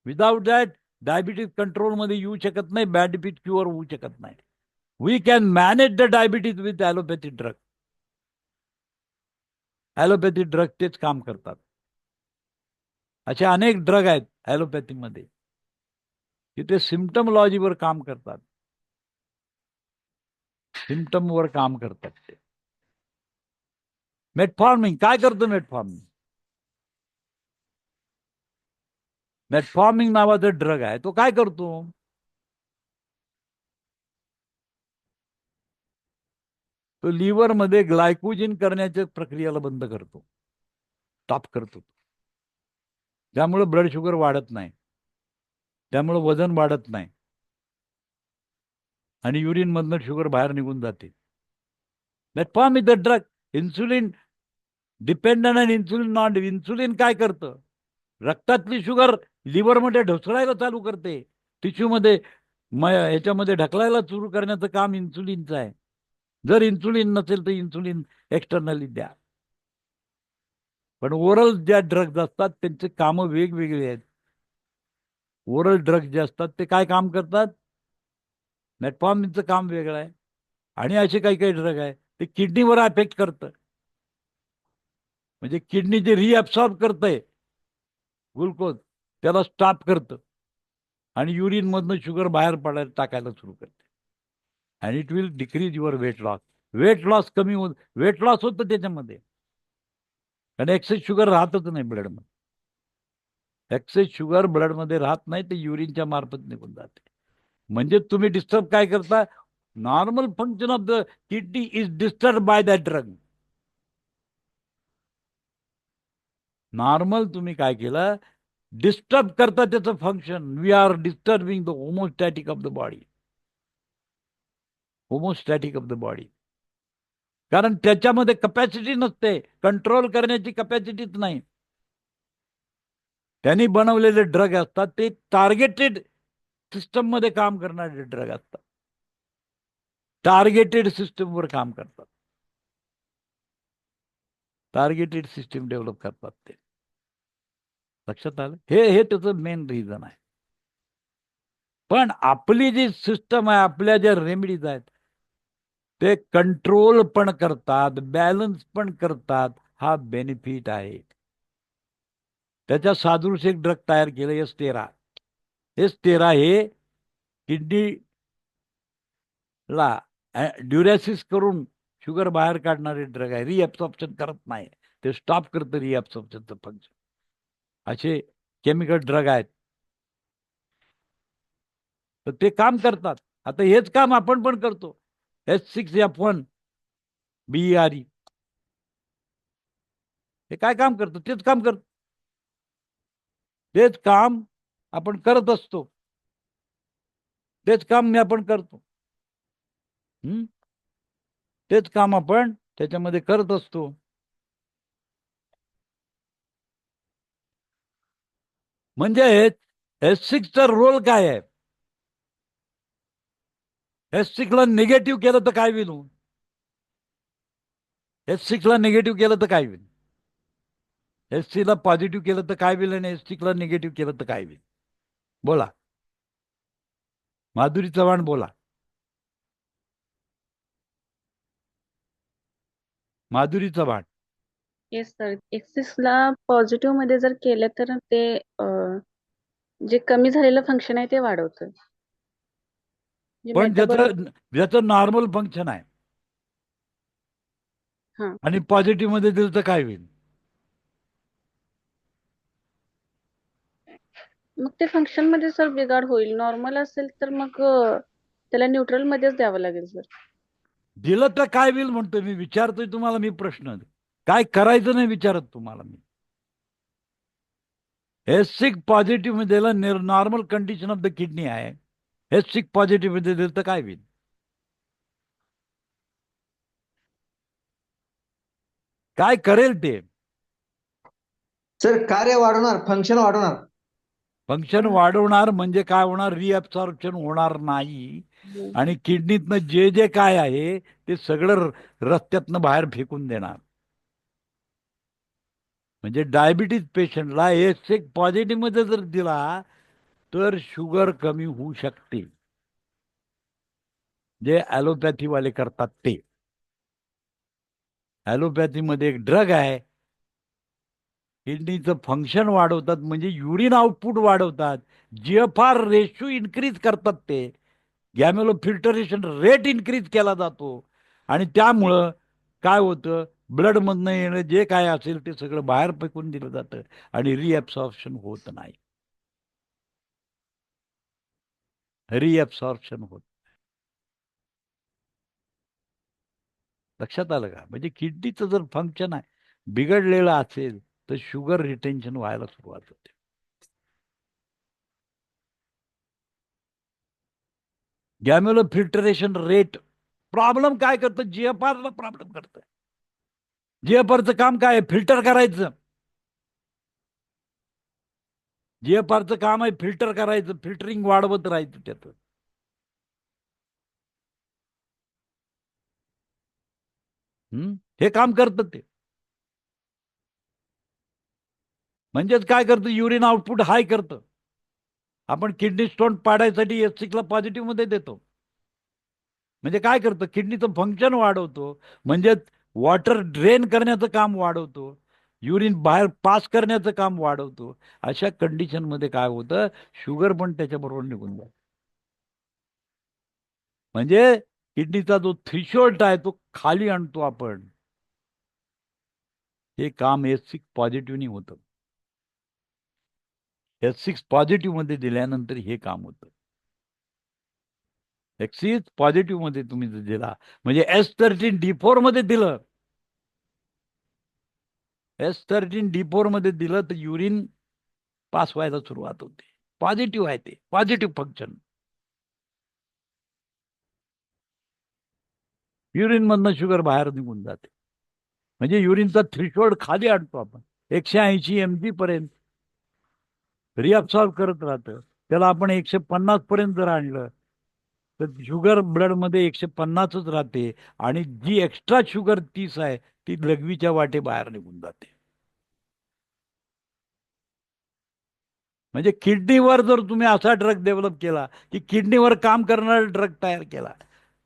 Speaker 5: विदाउट दॅट डायबिटीज कंट्रोलमध्ये येऊ शकत नाही, डायबिटीज क्युअर होऊ शकत नाही. We can manage the diabetes with allopathy drug. Allopathy drug तेच काम करतात. असे अनेक ड्रग आहेत ॲलोपॅथीमध्ये की ते सिम्टमॉलॉजीवर काम करतात. सिम्टमवर काम करतात ते. मेटफॉर्मिंग काय करतं? मेटफॉर्मिंग नावाचा ड्रग आहे, तो काय करतो? तो लिव्हरमध्ये ग्लायकोजन करण्याच्या प्रक्रियेला बंद करतो, स्टॉप करतो. त्यामुळे ब्लड शुगर वाढत नाही, त्यामुळे वजन वाढत नाही आणि युरिन मधनं शुगर बाहेर निघून जाते. Metformin is the drug. Insulin dependent आणि इन्सुलिन नॉन. इन्सुलिन काय करतं? रक्तातली शुगर लिव्हरमध्ये ढोसळायला चालू करते, टिश्यूमध्ये ह्याच्यामध्ये ढकलायला सुरू करण्याचं काम इन्सुलिनचं आहे. जर इन्सुलिन नसेल तर इन्सुलिन एक्सटर्नली द्या. पण ओरल ज्या ड्रग्ज असतात त्यांचे कामं वेगवेगळे आहेत. ओरल ड्रग्ज जे असतात ते काय काम करतात? मेटफॉर्मिनचं काम वेगळं आहे. आणि असे काही काही ड्रग आहे ते किडनीवर अफेक्ट करतं. म्हणजे किडनी जे रिअब्सॉर्ब करतंय ग्लुकोज त्याला स्टॉप करतं आणि युरिन मधनं शुगर बाहेर पडायला टाकायला सुरू करते. And it will decrease your weight loss. Weight loss कमी होत, वेट लॉस होतं त्याच्यामध्ये. कारण एक्सेस शुगर राहतच नाही ब्लडमध्ये. एक्सेस शुगर ब्लडमध्ये राहत नाही, ते युरिनच्या मार्फत निघून जाते. म्हणजे तुम्ही डिस्टर्ब काय करता, normal function of the kidney is disturb by that drug. Normal तुम्ही काय केलं, डिस्टर्ब करता त्याचं function. We are disturbing the homeostatic of the body. Homeostatic of the body. कारण त्याच्यामध्ये कपॅसिटी नसते, कंट्रोल करण्याची कपॅसिटीच नाही. त्यांनी बनवलेले ड्रग असतात ते टार्गेटेड सिस्टम मध्ये काम करणारे ड्रग असतात. टार्गेटेड सिस्टमवर काम करतात. टार्गेटेड सिस्टम डेव्हलप करतात ते. लक्षात आलं? हे त्याचं मेन रिझन आहे. पण आपली जी सिस्टम आहे, आपल्या ज्या रेमेडीज आहेत, ते कंट्रोल पण करतात, बॅलन्स पण करतात. हा बेनिफिट आहे. त्याच्या सादृश एक ड्रग तयार केलं, S13. S13 हे किडनीला ड्युरॅसिस करून शुगर बाहेर काढणारे ड्रग आहे. रिअब्सॉर्प्शन करत नाही, ते स्टॉप करतं रिअब्सॉर्प्शनचं फंक्शन. असे केमिकल ड्रग आहेत, तर ते काम करतात. आता हेच काम आपण पण करतो. H6F1 BERE हे काय काम करतं, तेच काम करतं. तेच काम आपण करत असतो, तेच काम मी आपण करतो. तेच काम आपण त्याच्यामध्ये करत असतो. म्हणजे S6चा रोल काय आहे? S6 ला निगेटिव्ह केलं तर काय होईल? S6 ला निगेटिव्ह केलं तर काय होईल? SC ला पॉझिटिव्ह केलं तर काय होईल, आणि S6 ला निगेटिव्ह केलं तर काय होईल? बोला माधुरी चव्हाण, बोला माधुरी चव्हाण.
Speaker 6: Yes sir. एक्सिसला पॉझिटिव्ह मध्ये जर केलं तर ते जे कमी झालेलं फंक्शन आहे ते वाढवतं. जे
Speaker 5: पण
Speaker 6: metabolic-
Speaker 5: ज्याचं नॉर्मल फंक्शन आहे
Speaker 6: हा.
Speaker 5: आणि पॉझिटिव्ह मध्ये दिलं तर काय होईल?
Speaker 6: मग ते फंक्शन मध्ये सर बिघाड होईल. नॉर्मल असेल तर मग त्याला न्यूट्रल मध्येच द्यावं लागेल सर.
Speaker 5: दिलं तर काय होईल म्हणतो मी, विचारतोय तुम्हाला मी प्रश्न. काय करायचं नाही विचारत तुम्हाला मी. S6 पॉझिटिव्ह मध्ये normal condition of the kidney आहे, S6 पॉझिटिव्ह मध्ये दिलं तर काय होईल? काय करेल ते?
Speaker 7: सर कार्य वाढवणार, फंक्शन वाढवणार.
Speaker 5: फंक्शन वाढवणार म्हणजे काय होणार? रिअब्सॉर्प्शन होणार नाही, आणि किडनीतनं जे जे काय आहे ते सगळं रस्त्यातनं बाहेर फेकून देणार. म्हणजे डायबिटीज पेशंटला S6 पॉझिटिव्ह मध्ये जर दिला तर शुगर कमी होऊ शकते. जे ॲलोपॅथीवाले करतात ते. ॲलोपॅथीमध्ये एक ड्रग आहे, किडनीचं फंक्शन वाढवतात, म्हणजे युरिन आउटपुट वाढवतात, GFR रेशो इन्क्रीज करतात ते, गॅमेलो फिल्टरेशन रेट इन्क्रीज केला जातो, आणि त्यामुळं काय होतं, ब्लडमधनं येणं जे काय असेल ते सगळं बाहेर फेकून दिलं जातं आणि रिअब्सॉर्प्शन होत नाही. रिअब्सॉर्प्शन होत. लक्षात आलं का? म्हणजे किडनीचं जर फंक्शन आहे बिघडलेलं असेल तर शुगर रिटेन्शन व्हायला सुरुवात होते. गॅमेलो फिल्टरेशन रेट प्रॉब्लेम काय करतं? GFR ला प्रॉब्लेम करतं. GFRचं काम काय आहे? फिल्टर करायचं. GFRचं काम आहे फिल्टर करायचं, फिल्टरिंग वाढवत राहायचं त्याचं. हे काम करतं ते. म्हणजेच काय करतं? युरिन आउटपुट हाय करतं. आपण किडनी स्टोन पाडायसाठी S6 ला पॉझिटिव्ह मध्ये देतो. म्हणजे काय करतं? किडनीचं फंक्शन वाढवतो, म्हणजे वॉटर ड्रेन करण्याचं काम वाढवतो, युरिन बाहेर पास करण्याचं काम वाढवतो. अशा कंडिशन मध्ये काय होतं? शुगर पण त्याच्याबरोबर निघून जातो. म्हणजे किडनीचा जो थ्रेशोल्ड आहे तो खाली आणतो आपण. हे काम S6 पॉझिटिव्हनी होतं. S6 पॉझिटिव्ह मध्ये दिल्यानंतर हे काम होतं. X6 पॉझिटिव्ह मध्ये तुम्ही जर दिला म्हणजे S13 D4 मध्ये दिलं, S13 D4 मध्ये दिलं तर युरिन पास व्हायला सुरुवात होते. पॉझिटिव्ह आहे ते, पॉझिटिव्ह फंक्शन. युरिन मधनं शुगर बाहेर निघून जाते. म्हणजे युरिनचा थ्रेशोल्ड खाली आणतो आपण. 180 mg पर्यंत रिअब्सॉर्ब करत राहतं. त्याला आपण 150 पर्यंत जर आणलं तर शुगर ब्लडमध्ये 150च राहते आणि जी एक्स्ट्रा शुगर 30 आहे ती लघवीच्या वाटे बाहेर निघून जाते. म्हणजे किडनीवर जर तुम्ही असा ड्रग डेव्हलप केला की किडनीवर काम करणारा ड्रग तयार केला,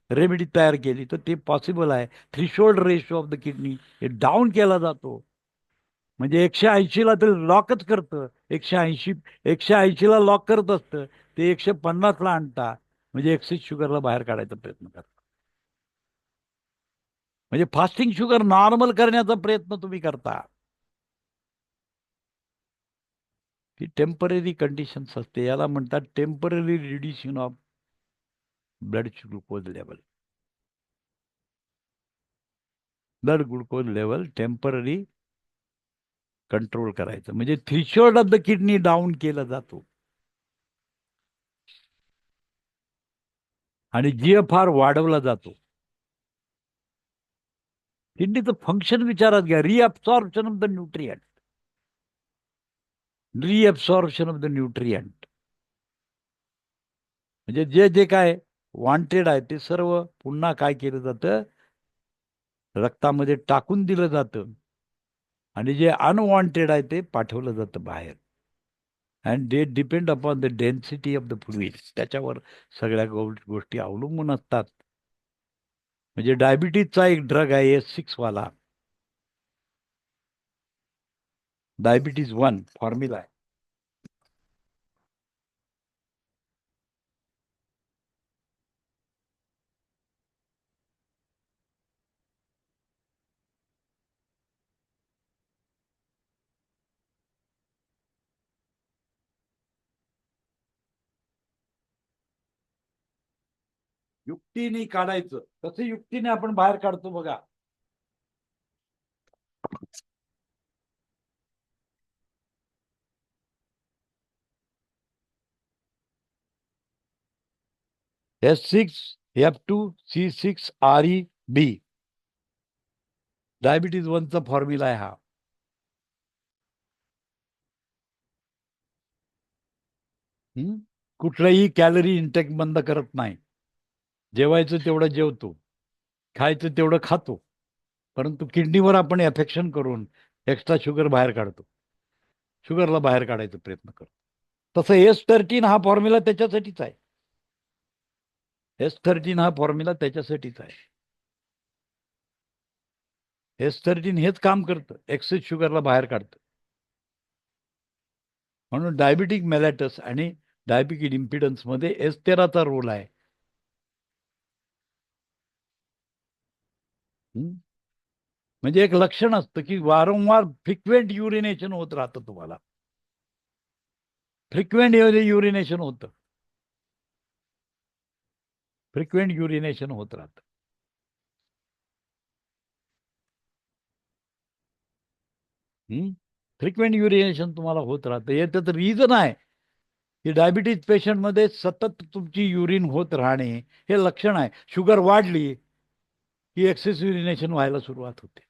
Speaker 5: रेमेडी तयार केली, तर ते पॉसिबल आहे. Threshold ratio of the kidney हे डाऊन केला जातो. म्हणजे 180ला तर लॉकच करतं. 180ला लॉक करत असतं, ते 150ला आणता म्हणजे एक्सेस शुगरला बाहेर काढायचा प्रयत्न करता. म्हणजे फास्टिंग शुगर नॉर्मल करण्याचा प्रयत्न तुम्ही करता. ही टेम्पररी कंडिशन्स असते. याला म्हणतात temporary reduction of blood glucose level. Blood glucose level temporary control करायचं म्हणजे threshold of the kidney down केला जातो. आणि GFR वाढवला जातो. किडनीचं फंक्शन विचारात घ्या. Reabsorption of the nutrient. Reabsorption of the nutrient म्हणजे जे जे काय वॉन्टेड आहे ते सर्व पुन्हा काय केलं जातं, रक्तामध्ये टाकून दिलं जातं आणि जे अनवॉन्टेड आहे ते पाठवलं जातं बाहेर. And they depend upon the density of the fluids. त्याच्यावर सगळ्या गोष्टी अवलंबून असतात. म्हणजे डायबिटीजचा एक ड्रग आहे S6 वाला, डायबिटीज 1 फॉर्म्युला आहे. युक्तीने काढायचं. कसं युक्तीने आपण बाहेर काढतो बघा. S6F2C6REB डायबिटीज 1चा फॉर्म्युला आहे हा. कुठलाही कॅलरी इंटेक बंद करत नाही. जेवायचं तेवढं जेवतो, खायचं तेवढं खातो, परंतु किडनीवर आपण अफेक्शन करून एक्स्ट्रा शुगर बाहेर काढतो. शुगरला बाहेर काढायचा प्रयत्न करतो. तसं S13 हा फॉर्म्युला त्याच्यासाठीच आहे. S13 हा फॉर्म्युला त्याच्यासाठीच आहे. S13 हेच काम करतं, एक्सेस शुगरला बाहेर काढतं. म्हणून डायबिटिक मेलॅटस आणि डायबिटिक इम्पिडन्स मध्ये S13चा रोल आहे. म्हणजे एक लक्षण असतं की वारंवार फ्रिक्वेंट युरिनेशन होत राहतं तुम्हाला. फ्रिक्वेंट युरिनेशन होतं. फ्रिक्वेंट युरिनेशन होत राहतं. फ्रिक्वेंट युरिनेशन तुम्हाला होत राहतं. याचं रिझन आहे की डायबिटीज पेशंटमध्ये सतत तुमची युरिन होत राहणे हे लक्षण आहे. शुगर वाढली की एक्सेस युरिनेशन व्हायला सुरुवात होते.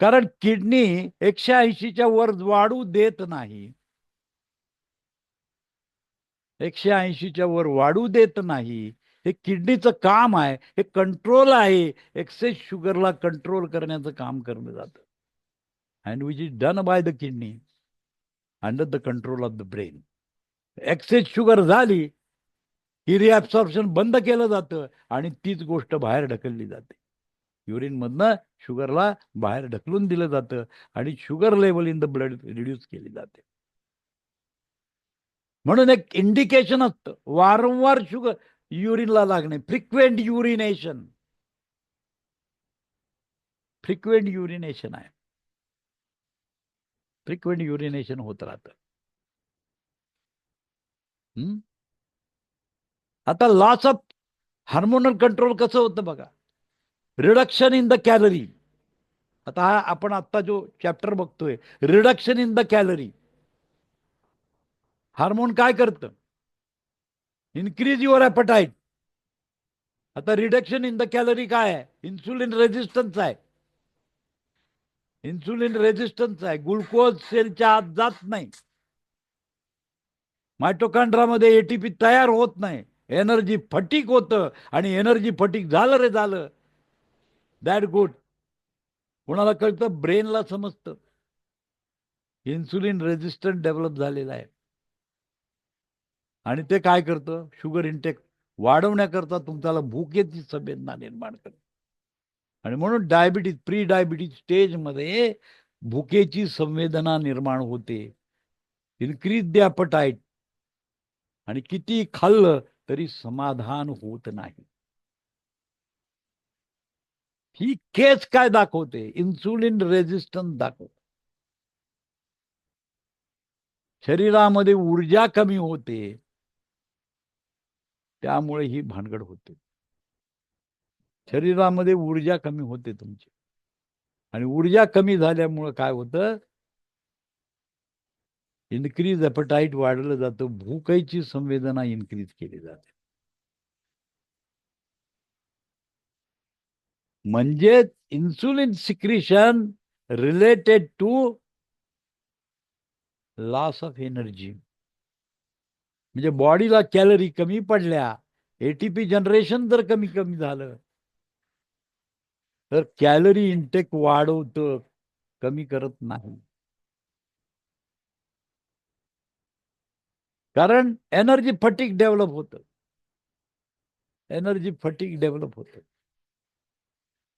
Speaker 5: कारण किडनी 180च्या वर वाढू देत नाही. 180च्या वर वाढू देत नाही. हे किडनीचं काम आहे. हे कंट्रोल आहे. एक्सेस शुगरला कंट्रोल करण्याचं काम केलं जातं. And which is done by the kidney under the control of the brain. Excess sugar झाली की रिअब्सॉर्प्शन बंद केलं जातं आणि तीच गोष्ट बाहेर ढकलली जाते. युरिन मधनं शुगरला बाहेर ढकलून दिलं जातं आणि sugar level in the blood reduce केली जाते. म्हणून एक इंडिकेशन असतं वारंवार शुगर युरिनला लागणे. फ्रिक्वेंट युरिनेशन. फ्रिक्वेंट युरिनेशन आहे. फ्रिक्वेंट युरिनेशन होत राहतं. आता लॉस ऑफ हार्मोनल कंट्रोल कसं होतं बघा. Reduction in the calorie. आता हा आपण आता जो चॅप्टर बघतोय, reduction in the calorie. Hormone काय करतं? Increase your appetite. आता रिडक्शन इन द कॅलरी काय आहे? इन्सुलिन रेझिस्टन्स आहे. इन्सुलिन रेझिस्टन्स आहे. ग्लुकोज सेलच्या आत जात नाही. मायटोकॉन्ड्रामध्ये एटीपी तयार होत नाही. एनर्जी फटीक होतं. आणि एनर्जी फटीक झालं रे झालं, दॅट गुड. कोणाला कळतं? ब्रेनला समजतं. इन्सुलिन रेझिस्टन्स डेव्हलप झालेला आहे. आणि ते काय करतं? शुगर इंटेक वाढवण्याकरता तुमच्याला भुकेची संवेदना निर्माण करतं. आणि म्हणून डायबिटीज, प्री डायबिटीज स्टेजमध्ये भुकेची संवेदना निर्माण होते. Increase the appetite. आणि किती खाल्लं तरी समाधान होत नाही. ही केस काय दाखवते? इन्सुलिन रेझिस्टन्स दाखवते. शरीरामध्ये ऊर्जा कमी होते, त्यामुळे ही भानगड होते. शरीरामध्ये ऊर्जा कमी होते तुमची. आणि ऊर्जा कमी झाल्यामुळे काय होतं? इन्क्रीज ॲपेटाईट वाढलं जातं. भूकेची संवेदना इन्क्रीज केली जाते. म्हणजे insulin secretion related to loss of energy. म्हणजे बॉडीला कॅलरी कमी पडल्या, एटीपी जनरेशन जर कमी कमी झालं तर कॅलरी इंटेक वाढवतं, कमी करत नाही. कारण एनर्जी फटीक डेव्हलप होतं. एनर्जी फटीक डेव्हलप होतं.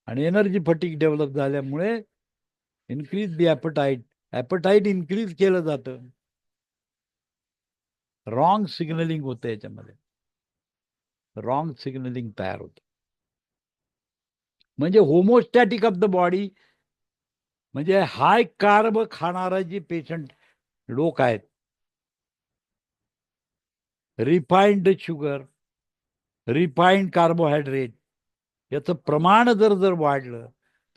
Speaker 5: आणि एनर्जी फटीक डेव्हलप झाल्यामुळे increase the appetite. Appetite increase केलं जातं. रॉंग सिग्नलिंग होतं याच्यामध्ये. रॉंग सिग्नलिंग तयार होतं. म्हणजे होमोस्टॅटिक ऑफ द बॉडी. म्हणजे हाय कार्ब खाणारा जे पेशंट लोक आहेत, रिफाईंड शुगर, रिफाईंड कार्बोहायड्रेट याचं प्रमाण जर वाढलं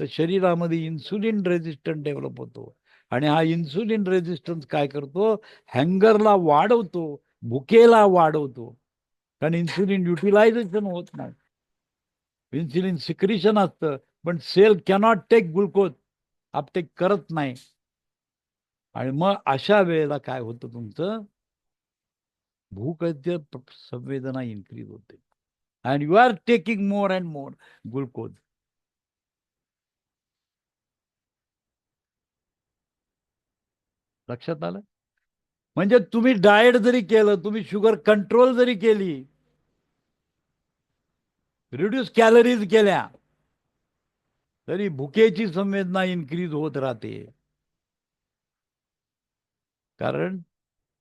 Speaker 5: तर शरीरामध्ये इन्सुलिन रेझिस्टन्स डेव्हलप होतो. आणि हा इन्सुलिन रेझिस्टन्स काय करतो? हँगरला वाढवतो, भुकेला वाढवतो. कारण इन्सुलिन युटिलायझेशन होत नाही. इन्सुलिन सिक्रिशन असतं, पण cell cannot take glucose, uptake करत नाही. आणि मग अशा वेळेला काय होतं? तुमचं भूकेची संवेदना इन्क्रीज होते. And you are taking more and more glucose. लक्षात आलं? म्हणजे तुम्ही डाएट जरी केलं, तुम्ही शुगर कंट्रोल जरी केली, रिड्यूस कॅलरीज केल्या, तरी भुकेची संवेदना इन्क्रीज होत राहते. कारण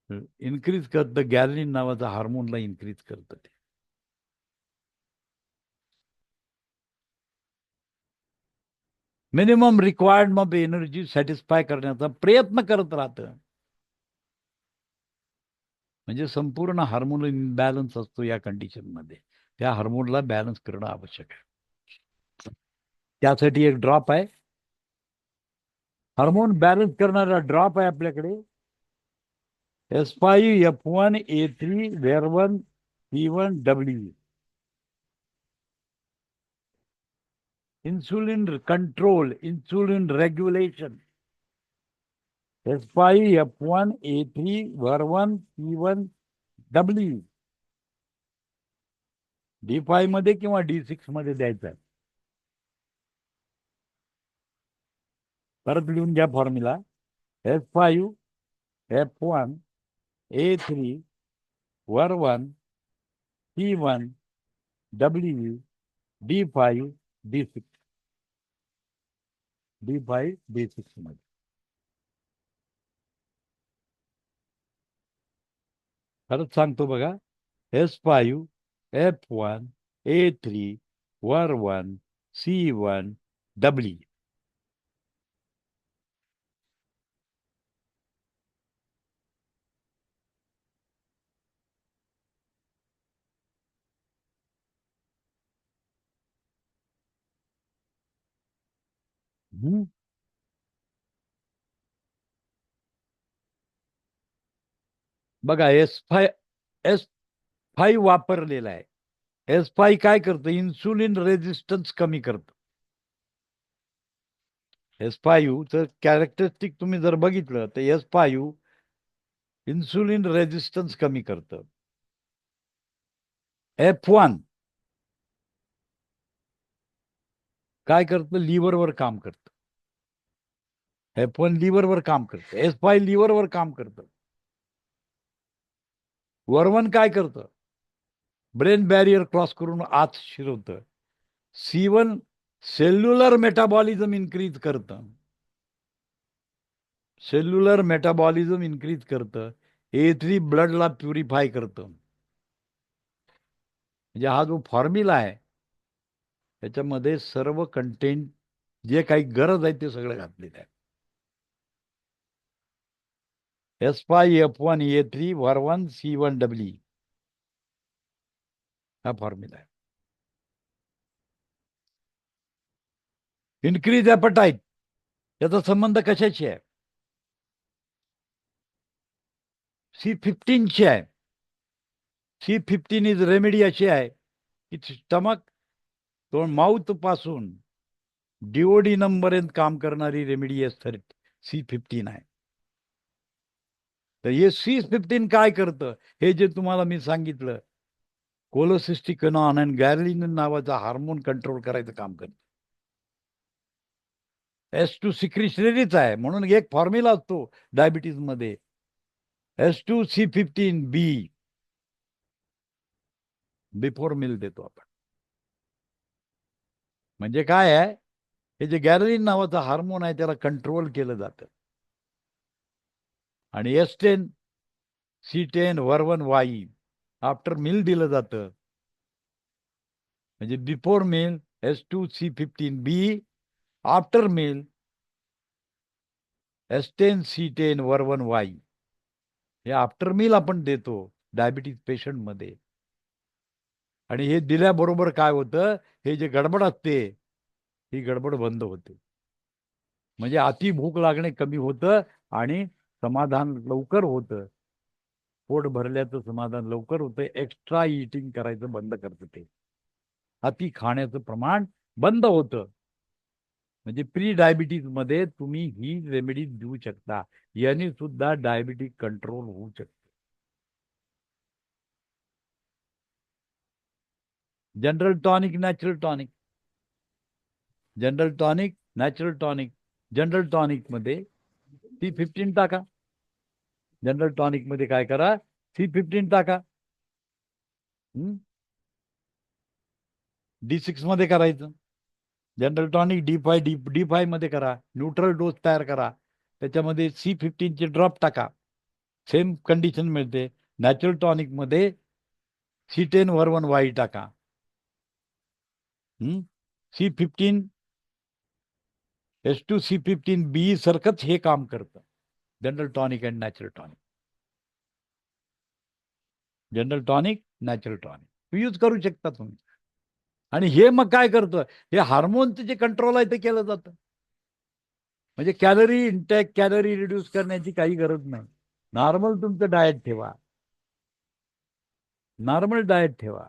Speaker 5: इन्क्रीज करतं, गॅलिन नावाचा हार्मोनला इन्क्रीज करतं ते. मिनिमम रिक्वायर्ड मग एनर्जी सॅटिस्फाय करण्याचा प्रयत्न करत राहतं. म्हणजे संपूर्ण हार्मोनल इम्बॅलन्स असतो या कंडिशनमध्ये. त्या हार्मोनला बॅलन्स करणं आवश्यक आहे. त्यासाठी एक ड्रॉप आहे. हार्मोन बॅलन्स करणारा ड्रॉप आहे आपल्याकडे. S5F1A3 Ver1 P1W. Insulin control, insulin regulation. S5F1A3 Ver1 P1W. D5 मध्ये किंवा D6 मध्ये द्यायचं आहे. परत लिहून घ्या formula. S5F1A3 Ver1 P1W D5 D6. D5 D6 मध्ये. परत सांगतो बघा. S5F1A3 Ver1 C1W. हम्म? बघा S5 वापरलेला आहे. S5 काय करतं, इन्सुलिन रेजिस्टन्स कमी करतं. S5 चं कॅरेक्टरिस्टिक तुम्ही जर बघितलं तर S5 इन्सुलिन रेजिस्टन्स कमी करतं. F1 काय करतं, लिव्हरवर काम करतं. F1 लिव्हरवर काम करतं, S5 लिव्हरवर काम करतं. वर्वन काय करतं, ब्रेन बॅरियर क्रॉस करून आत शिरवतं. C1 सेल्युलर मेटाबॉलिझम इन्क्रीज करतं. सेल्युलर मेटाबॉलिझम इन्क्रीज करतं. A3 ब्लडला प्युरिफाय करतं. म्हणजे हा जो फॉर्म्युला आहे त्याच्यामध्ये सर्व कंटेंट जे काही गरज आहे ते सगळं घातलेलं आहे. S5 F1 A3 वर्वन C1W हा फॉर्म्युला आहे. इन्क्रीज ॲपटाईट याचा संबंध कशाशी आहे, C15 ची आहे. C15 इज रेमेडी अशी आहे की स्टमक तो माउथ पासून डिओडिनम पर्यंत काम करणारी रेमेडी C15 आहे. तर हे C15 काय करतं, हे जे तुम्हाला मी सांगितलं, कोलोसिस्टिकनॉन आणि गॅरलिन नावाचा हार्मोन कंट्रोल करायचं काम करतं. S2 सिक्रिशनरीच आहे, म्हणून एक फॉर्म्युला असतो डायबिटीज मध्ये, S2C15B बिफोर मिल देतो आपण. म्हणजे काय आहे, हे जे गॅरलिन नावाचा हार्मोन आहे त्याला कंट्रोल केलं जातं. आणि S10 C10 वर्वन वाई आफ्टर मिल दिलं जातं. म्हणजे before meal S2C15B, after meal S10 C10 वर्वन वाई. हे आफ्टर मिल आपण देतो डायबिटीज पेशंट मध्ये. आणि हे दिल्याबरोबर काय होतं, हे जे गडबड असते ही गडबड बंद होते. म्हणजे अति भूक लागणे कमी होतं आणि समाधान लवकर होतं. पोट भरल्याचं समाधान लवकर होतं. एक्स्ट्रा इटिंग करायचं बंद करतं ते. अति खाण्याचं प्रमाण बंद होतं. म्हणजे प्री डायबिटीज मध्ये तुम्ही ही रेमेडी देऊ शकता. याने सुद्धा डायबिटीज कंट्रोल होऊ शकते. General tonic, natural tonic. General tonic, natural tonic. General tonic मध्ये C15 टाका. जनरल टॉनिक मध्ये काय करा, C15 टाका. D6 मध्ये करायचं. जनरल टॉनिक D5 मध्ये करा. न्यूट्रल डोस तयार करा, त्याच्यामध्ये C15 चे ड्रॉप टाका. सेम कंडिशन मिळते. नॅचरल टॉनिक मध्ये C10 वर्वन वाई टाका. C15 S2C15B सारखंच हे काम करतं, general tonic and natural tonic. General tonic, natural tonic use करू शकता तुम्ही. आणि हे मग काय करतं, हे हार्मोनचं जे कंट्रोल आहे ते केलं जातं. म्हणजे कॅलरी इंटेक, कॅलरी रिड्यूस करण्याची काही गरज नाही. नॉर्मल तुमचं डाएट ठेवा. नॉर्मल डाएट ठेवा.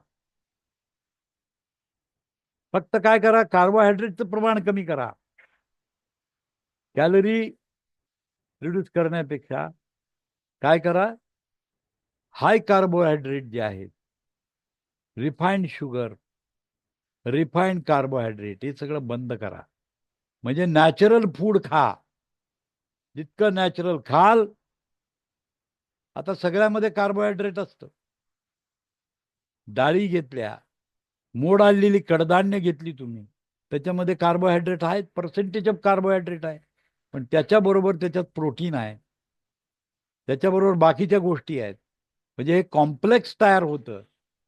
Speaker 5: फक्त काय करा, कार्बोहायड्रेटचं प्रमाण कमी करा. कॅलरी रिड्यूस करण्यापेक्षा काय करा, हाय कार्बोहायड्रेट जे आहेत, रिफाइंड शुगर, रिफाइंड कार्बोहायड्रेट, हे सगळं बंद करा. म्हणजे नॅचरल फूड खा. जितकं नॅचरल खाल, आता सगळ्यामध्ये कार्बोहायड्रेट असतं. डाळी घेतल्या, मोड आलेली कडधान्य घेतली तुम्ही, त्याच्यामध्ये कार्बोहायड्रेट आहेत, पर्सेंटेज ऑफ कार्बोहायड्रेट आहे. पण त्याच्याबरोबर त्याच्यात प्रोटीन आहे, त्याच्याबरोबर बाकीच्या गोष्टी आहेत. म्हणजे हे कॉम्प्लेक्स तयार होतं.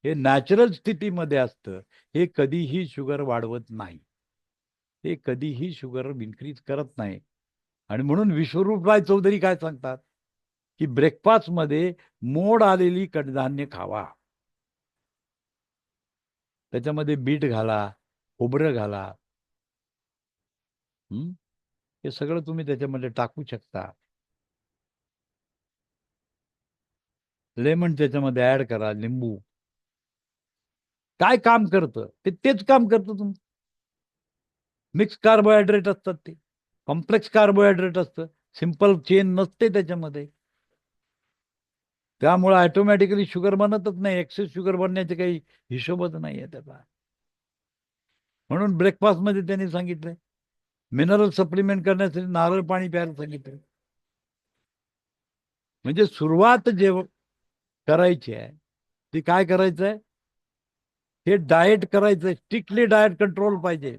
Speaker 5: हे नॅचरल स्थितीमध्ये असतं. हे कधीही शुगर वाढवत नाही. हे कधीही शुगर इन्क्रीज करत नाही. आणि म्हणून विश्वरूपराय चौधरी काय सांगतात की ब्रेकफास्ट मध्ये मोड आलेली कडधान्य खावा. त्याच्यामध्ये बीट घाला, खोबरं घाला, हे सगळं तुम्ही त्याच्यामध्ये टाकू शकता. लेमन त्याच्यामध्ये ऍड करा, लिंबू. काय काम करतं ते तेच काम करतं तुमचं. मिक्स कार्बोहायड्रेट असतात, ते कॉम्प्लेक्स कार्बोहायड्रेट असतं, सिंपल चेन नसते त्याच्यामध्ये. त्यामुळे ऑटोमॅटिकली शुगर बनतच नाही. एक्सेस शुगर बनण्याचे काही हिशोबच नाही आहे त्याचा. म्हणून ब्रेकफास्टमध्ये त्यांनी सांगितलंय मिनरल सप्लिमेंट करण्यासाठी नारळ पाणी प्यायला सांगितलं. म्हणजे सुरुवात जे करायची आहे ती काय करायचं आहे, हे डाएट करायचं. स्ट्रिक्टली डाएट कंट्रोल पाहिजे.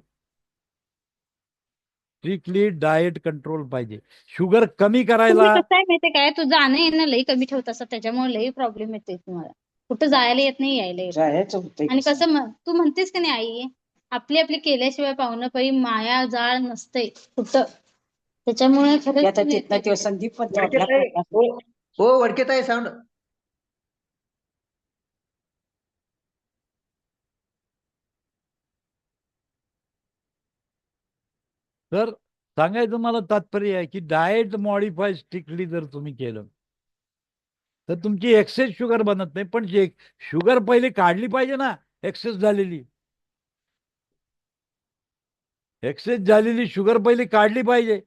Speaker 5: स्ट्रिक्टली डाएट कंट्रोल पाहिजे. शुगर कमी
Speaker 8: तुम्ही
Speaker 5: करायला
Speaker 8: कसं आहे माहितीये काय, तू जाणं येणं लई कमी ठेवत असत, त्याच्यामुळे लई प्रॉब्लेम येते तुम्हाला. कुठं जायला येत नाही, यायला येत नाही.
Speaker 7: जायचं होतंय
Speaker 8: आणि कसं तू म्हणतेस की नाही आई, आपली आपली केल्याशिवाय पाहुणं पै माया जाळ नसते कुठं. त्याच्यामुळे खरंच
Speaker 9: आता
Speaker 8: तुम्ही
Speaker 9: तिथनं तो संदीप पण
Speaker 7: वडके
Speaker 9: जोडला
Speaker 7: ताई, हो हो, वडके ताई साऊंड.
Speaker 5: तर सांगायचं मला तात्पर्य आहे की डाएट मॉडिफाय स्ट्रिक्टली जर तुम्ही केलं तर तुमची एक्सेस शुगर बनत नाही. पण जे शुगर पहिली काढली पाहिजे ना, एक्सेस झालेली. एक्सेस झालेली शुगर पहिली काढली पाहिजे.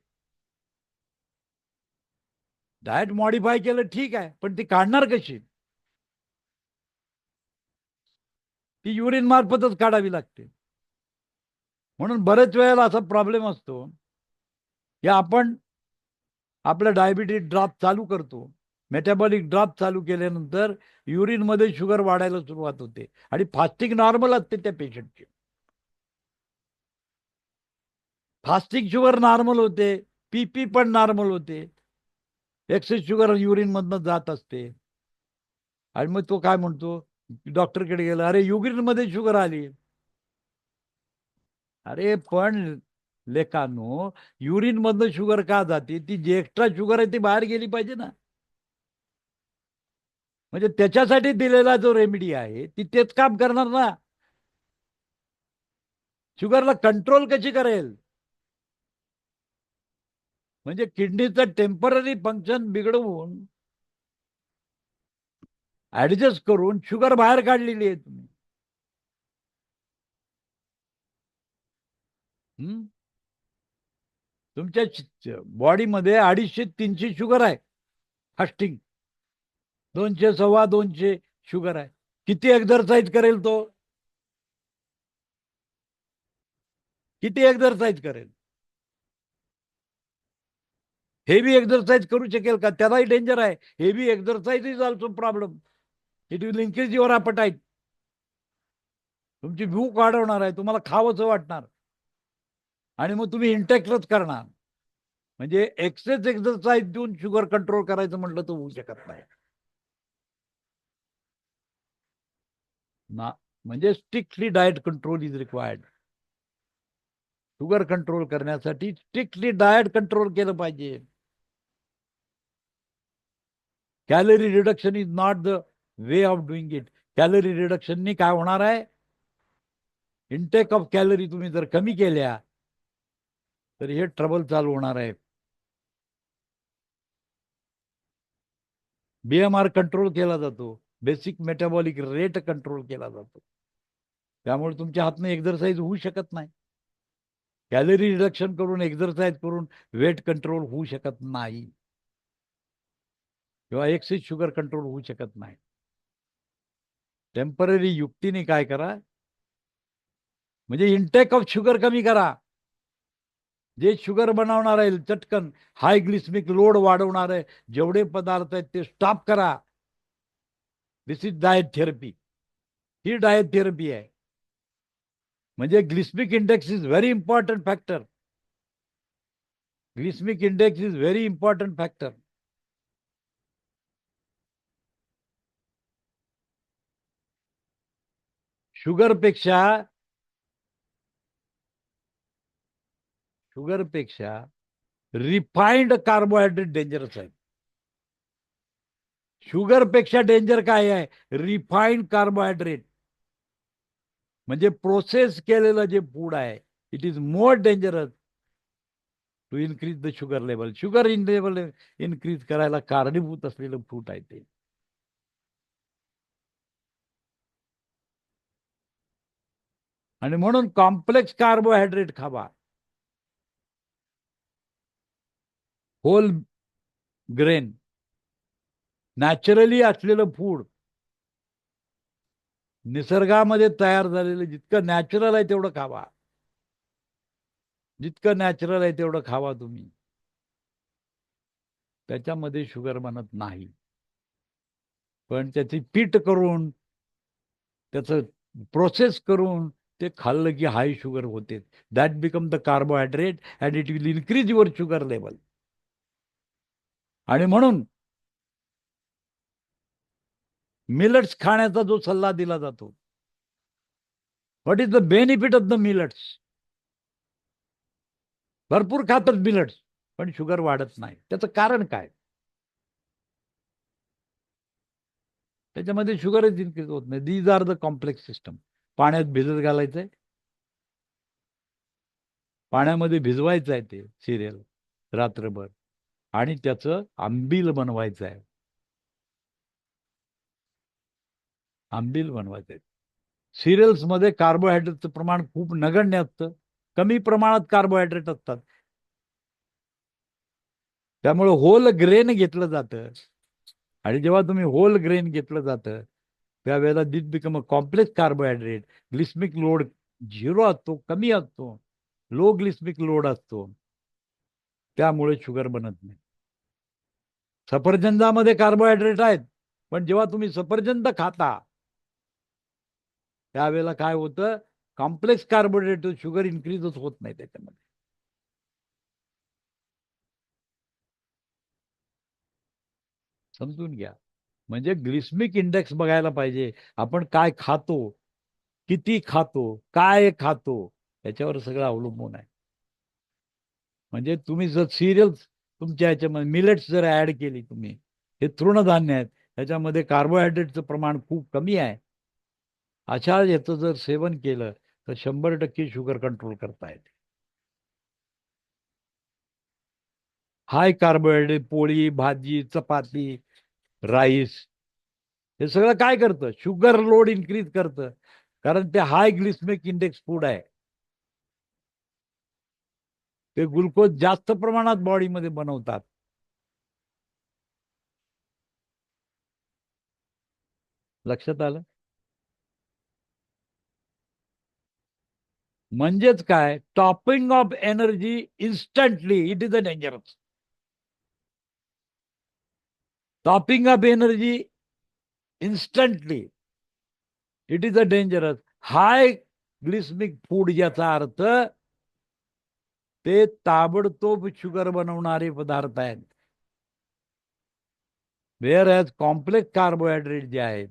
Speaker 5: डाएट मॉडिफाय केलं ठीक आहे, पण ती काढणार कशी? ती युरिन मार्फतच काढावी लागते. म्हणून बरेच वेळेला असा प्रॉब्लेम असतो की आपण आपलं डायबिटीज ड्रॉप चालू करतो. मेटाबॉलिक ड्रॉप चालू केल्यानंतर युरिनमध्ये शुगर वाढायला सुरुवात होते आणि फास्टिंग नॉर्मल असते त्या पेशंटची. फास्टिंग शुगर नॉर्मल होते, पीपी पण नॉर्मल होते, एक्सेस शुगर युरिन मधनं जात असते. आणि मग तो काय म्हणतो, डॉक्टरकडे गेला, अरे युरिन मध्ये शुगर आली. अरे पण लेकानो, युरिन मधनं शुगर का जाते? ती जी एक्स्ट्रा शुगर आहे ती बाहेर गेली पाहिजे ना. म्हणजे त्याच्यासाठी दिलेला जो रेमेडी आहे ती तेच काम करणार ना. शुगरला कंट्रोल कशी करेल? म्हणजे किडनीचं टेम्पररी फंक्शन बिघडवून ऍडजस्ट करून शुगर बाहेर काढलेली आहे तुम्ही. तुमच्या बॉडीमध्ये 250-300 शुगर आहे. फास्टिंग 200, 250 शुगर आहे. किती एक्सरसाइज करेल तो? किती एक्सरसाइज करेल? हेवी एक्सरसाइज करू शकेल का? त्यालाही डेंजर आहे. Heavy exercise is also problem. It will increase your appetite. तुमची भूक वाढवणार आहे, तुम्हाला खावंसं वाटणार आणि मग तुम्ही इंटेक्टच करणार. म्हणजे एक्सेस एक्सरसाइज देऊन शुगर कंट्रोल करायचं म्हटलं तर होऊ शकत नाही ना. म्हणजे strictly diet control is required. Sugar control करण्यासाठी स्ट्रिक्टली डाएट कंट्रोल केलं पाहिजे. Calorie reduction is not the way of doing it. Calorie रिडक्शननी काय होणार आहे? इंटेक ऑफ कॅलरी तुम्ही जर कमी केल्या तर हे ट्रबल चालू होणार आहे. BMR कंट्रोल केला जातो, बेसिक मेटाबॉलिक रेट कंट्रोल केला जातो. त्यामुळे तुमच्या हातनं एक्सरसाइज होऊ शकत नाही. कॅलरी रिडक्शन करून एक्सरसाइज करून वेट कंट्रोल होऊ शकत नाही किंवा एक्सेस शुगर कंट्रोल होऊ शकत नाही. टेम्पररी युक्तीने काय करा, म्हणजे इंटेक ऑफ शुगर कमी करा. जे शुगर बनवणार आहे चटकन हाय ग्लिस्मिक लोड वाढवणार आहे जेवढे पदार्थ आहेत ते स्टॉप करा. This is diet therapy. ही डाएट थेरपी आहे. म्हणजे glycemic index is very important factor. Glycemic index is very important factor. शुगरपेक्षा रिफाइंड कार्बोहायड्रेट डेंजरस आहे. शुगरपेक्षा डेंजर काय आहे? Refined carbohydrate. म्हणजे प्रोसेस केलेलं जे फूड आहे, it is more dangerous to increase the sugar level. Sugar in level increase करायला कारणीभूत असलेलं फ्रूट आहे ते. आणि म्हणून कॉम्प्लेक्स कार्बोहायड्रेट खावा. होल ग्रेन नॅचरली असलेलं फूड, निसर्गामध्ये तयार झालेलं जितकं नॅचरल आहे तेवढं खावा. जितकं नॅचरल आहे तेवढं खावा तुम्ही. त्याच्यामध्ये शुगर बनत नाही. पण त्याची पीठ करून त्याचं प्रोसेस करून ते खाल्लं की हाय शुगर होते. That become the carbohydrate and it will increase your sugar level. आणि म्हणून मिलेट्स खाण्याचा जो सल्ला दिला जातो, what is the benefit of the millets? भरपूर खातात मिलेट्स पण शुगर वाढत नाही. त्याचं कारण काय? त्याच्यामध्ये शुगरच इन्क्रीज होत नाही. These are the complex system. पाण्यात भिजत घालायचंय, पाण्यामध्ये भिजवायचं आहे ते सिरियल रात्रभर आणि त्याचं आंबील बनवायचं आहे. आंबील बनवायचं आहे. सिरियल्समध्ये कार्बोहायड्रेटचं प्रमाण खूप नगण्य असतं. कमी प्रमाणात कार्बोहायड्रेट असतात. त्यामुळे होल ग्रेन घेतलं जातं. आणि जेव्हा तुम्ही होल ग्रेन घेतलं जातं त्यावेळेला this become a complex carbohydrate. Glycemic load 0 असतो, कमी असतो, लो ग्लिस्मिक लोड असतो. त्यामुळे शुगर बनत नाही. सफरचंदामध्ये कार्बोहायड्रेट आहेत पण जेव्हा तुम्ही सफरचंद खाता त्यावेळेला काय होतं? कॉम्प्लेक्स कार्बोहायड्रेट, शुगर इन्क्रीजच होत नाही त्याच्यामध्ये. समजून घ्या. म्हणजे ग्लिस्मिक इंडेक्स बघायला पाहिजे. आपण काय खातो, किती खातो, काय खातो याच्यावर सगळं अवलंबून आहे. म्हणजे तुम्ही जर सिरियल्स तुमच्या ह्याच्यामध्ये मिलेट्स जर ऍड केली तुम्ही, हे तृणधान्य आहेत, त्याच्यामध्ये कार्बोहायड्रेटचं प्रमाण खूप कमी आहे. अशा याचं जर सेवन केलं तर 100% शुगर कंट्रोल करता येते. हाय कार्बोहायड्रेट पोळी, भाजी, चपाती, राईस हे सगळं काय करतं? शुगर लोड इन्क्रीज करतं. कारण ते हाय ग्लिस्मिक इंडेक्स फूड आहे. ते ग्लुकोज जास्त प्रमाणात बॉडीमध्ये बनवतात. लक्षात आलं? म्हणजेच काय? Topping off energy instantly, it is a dangerous. Topping off energy instantly, it is a dangerous. High glycemic food याचा अर्थ ते ताबडतोब शुगर बनवणारे पदार्थ आहेत. वेअर ॲज कॉम्प्लेक्स कार्बोहायड्रेट जे आहेत,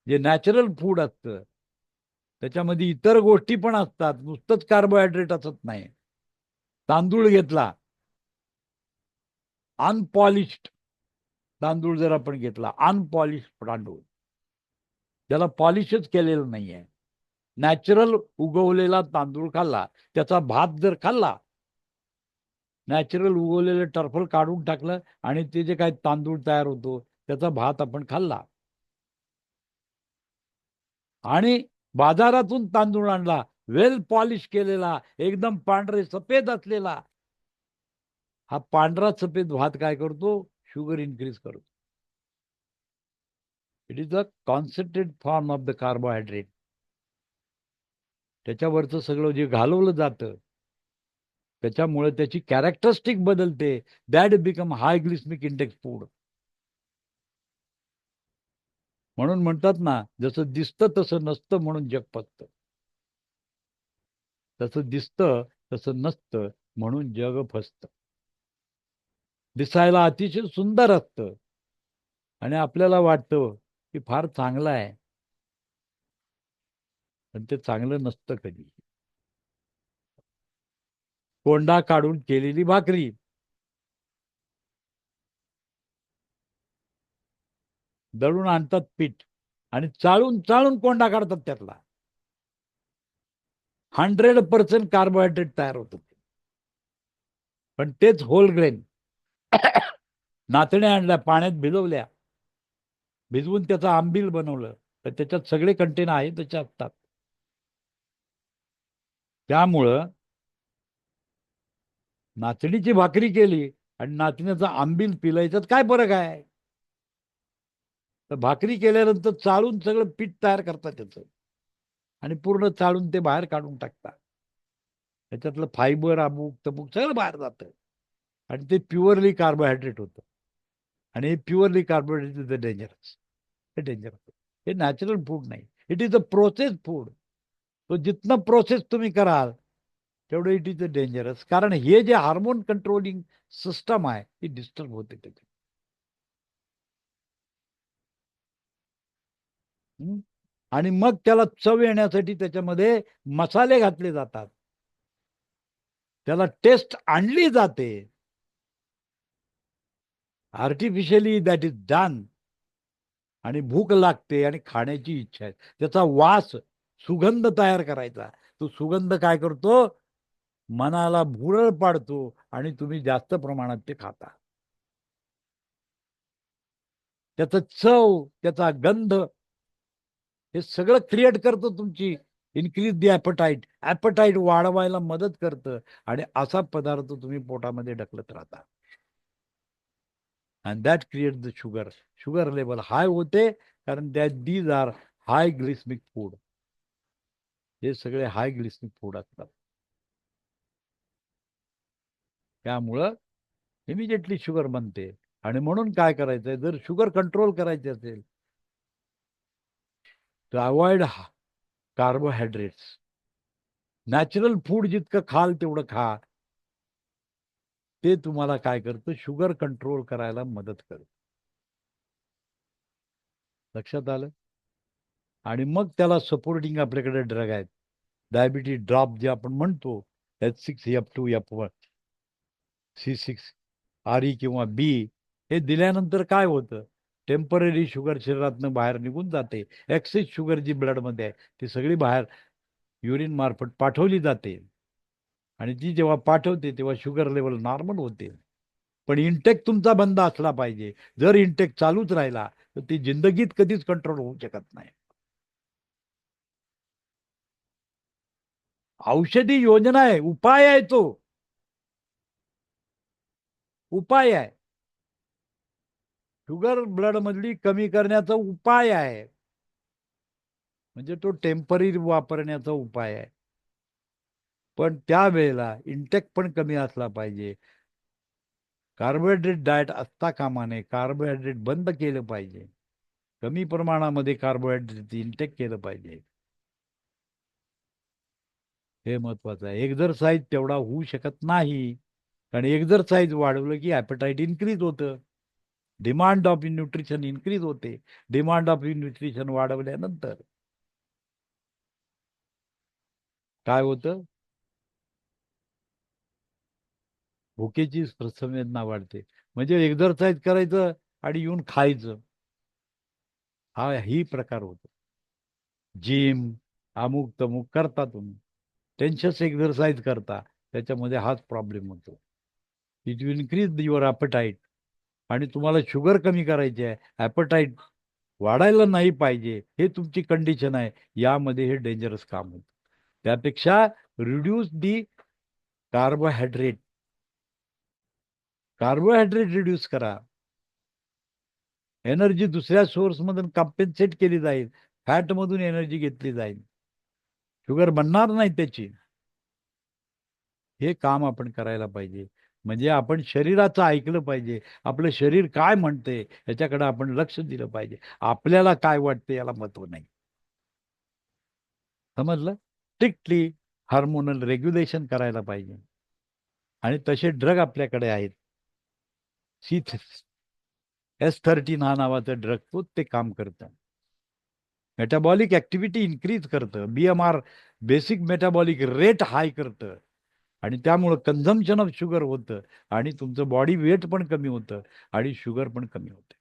Speaker 5: जे नॅचरल फूड असतं, त्याच्यामध्ये इतर गोष्टी पण असतात, नुसतंच कार्बोहायड्रेट असत नाही. तांदूळ घेतला, अनपॉलिश्ड तांदूळ जर आपण घेतला, अनपॉलिश्ड तांदूळ, ज्याला पॉलिशच केलेलं नाहीये, नॅचरल उगवलेला तांदूळ खाल्ला, त्याचा भात जर खाल्ला, नॅचरल उगवलेलं टर्फल काढून टाकलं आणि ते जे काही तांदूळ तयार होतो त्याचा भात आपण खाल्ला, आणि बाजारातून तांदूळ आणला वेल पॉलिश केलेला, एकदम पांढरे सफेद असलेला, हा पांढरा सफेद भात काय करतो? शुगर इन्क्रीज करतो. It is a concentrated form of the carbohydrate. त्याच्यावरचं सगळं जे घालवलं जातं त्याच्यामुळे त्याची कॅरेक्टरिस्टिक बदलते. That become high glycemic index food. म्हणून म्हणतात ना, जसं दिसतं तसं नसतं म्हणून जग फसतं. तसं दिसतं तसं नसतं म्हणून जग फसतं. दिसायला अतिशय सुंदर असतं आणि आपल्याला वाटतं की फार चांगलं आहे, पण ते चांगलं नसतं कधी. कोंडा काढून केलेली भाकरी, दळून आणतात पीठ आणि चाळून चाळून कोंडा काढतात त्यातला, 100% कार्बोहायड्रेट तयार होतं. पण तेच होल ग्रेन नाचण्या आणल्या, पाण्यात भिजवल्या, भिजवून त्याचं आंबील बनवलं, तर त्याच्यात सगळे कंटेन आहे त्याचे असतात. त्यामुळं नाचणीची भाकरी केली आणि नाचण्याचा आंबील पिलं, याच्यात काय फरक आहे? तर भाकरी केल्यानंतर चाळून सगळं पीठ तयार करतात त्याचं आणि पूर्ण चाळून ते बाहेर काढून टाकतात. त्याच्यातलं फायबर, अमुक तमुक सगळं बाहेर जातं आणि ते प्युअरली कार्बोहायड्रेट होतं. आणि हे प्युअरली कार्बोहायड्रेट इज डेंजरस. हे डेंजरस. हे नॅचरल फूड नाही. It is a process food. तो जितनं प्रोसेस तुम्ही कराल तेवढं इट इज अ डेंजरस. कारण हे जे हार्मोन कंट्रोलिंग सिस्टम आहे ती डिस्टर्ब होते त्याच्यात. आणि मग त्याला चव येण्यासाठी त्याच्यामध्ये मसाले घातले जातात, त्याला टेस्ट आणली जाते. Artificially that is done. आणि भूक लागते आणि खाण्याची इच्छा आहे. त्याचा वास, सुगंध तयार करायचा. तो सुगंध काय करतो? मनाला भुरळ पाडतो आणि तुम्ही जास्त प्रमाणात ते खाता. त्याचं चव, त्याचा गंध हे सगळं क्रिएट करतो तुमची इन्क्रीज दी ॲपटाईट. ॲपटाईट वाढवायला मदत करतं आणि असा पदार्थ तुम्ही पोटामध्ये ढकलत राहता. And that create the sugar. Sugar level high होते कारण these are high glycemic food. हे सगळे हाय ग्लिसमिक फूड असतात. त्यामुळं इमिजिएटली शुगर बनते. आणि म्हणून काय करायचंय, जर शुगर कंट्रोल करायची असेल तर अवॉइड कार्बोहायड्रेट्स. नॅचरल फूड जितकं खाल तेवढं खा. ते तुम्हाला काय करतं? शुगर कंट्रोल करायला मदत करतं. लक्षात आलं? आणि मग त्याला सपोर्टिंग आपल्याकडे ड्रग आहेत. डायबिटीज ड्रॉप जे आपण म्हणतो, H6, F2, F1, C6, RE किंवा B, हे दिल्यानंतर काय होतं? टेम्पररी शुगर शरीरातनं बाहेर निघून जाते. एक्सेस शुगर जी ब्लडमध्ये आहे ती सगळी बाहेर युरिन मार्फत पाठवली जाते. आणि ती जेव्हा पाठवते तेव्हा शुगर लेवल नॉर्मल होते. पण इंटेक तुमचा बंद असला पाहिजे. जर इंटेक चालूच राहिला तर ती जिंदगीत कधीच कंट्रोल होऊ शकत नाही. औषधी योजना आहे, उपाय आहे. तो उपाय आहे. शुगर ब्लड मधली कमी करण्याचा उपाय आहे. म्हणजे तो टेम्पररी वापरण्याचा उपाय आहे. पण त्यावेळेला इंटेक पण कमी असला पाहिजे. कार्बोहायड्रेट डाएट असता कामा नये. कार्बोहायड्रेट बंद केलं पाहिजे. कमी प्रमाणामध्ये कार्बोहायड्रेट इंटेक केलं पाहिजे. हे महत्वाचं आहे. एक्झरसाइज तेवढा होऊ शकत नाही. कारण एक्झरसाइज वाढवलं की ॲपेटाईट इन्क्रीज होतं. डिमांड ऑफ न्यूट्रिशन इन्क्रीज होते. डिमांड ऑफ न्यूट्रिशन वाढवल्यानंतर काय होतं? भुकेची संवेदना वाढते. म्हणजे एक्झरसाइज करायचं आणि येऊन खायचं, ही प्रकार होतो. जिम अमुक तमुक करता तुम्ही, टेन्शस एक्झरसाइज करता, त्याच्यामध्ये हाच प्रॉब्लेम होतो. It will increase your appetite. आणि तुम्हाला शुगर कमी करायची आहे, ॲपेटाईट वाढायला नाही पाहिजे, हे तुमची कंडिशन आहे. यामध्ये हे डेंजरस काम होतं. त्यापेक्षा reduce the carbohydrate. Carbohydrate reduce करा. एनर्जी दुसऱ्या सोर्समधून कॉम्पेन्सेट केली जाईल. फॅटमधून एनर्जी घेतली जाईल. शुगर बनणार नाही त्याची. हे काम आपण करायला पाहिजे. म्हणजे आपण शरीराचं ऐकलं पाहिजे. आपलं शरीर काय म्हणते याच्याकडे आपण लक्ष दिलं पाहिजे. आपल्याला काय वाटते याला महत्व नाही. समजलं? स्ट्रिक्टली हार्मोनल रेग्युलेशन करायला पाहिजे. आणि तसे ड्रग आपल्याकडे आहेत. S13 हा नावाचा ड्रग, तो ते काम करतं. मेटाबॉलिक ऍक्टिव्हिटी इन्क्रीज करतं. BMR बेसिक मेटाबॉलिक रेट हाय करतं. आणि त्यामुळं कन्झम्पशन ऑफ शुगर होतं आणि तुमचं बॉडी वेट पण कमी होतं आणि शुगर पण कमी होते.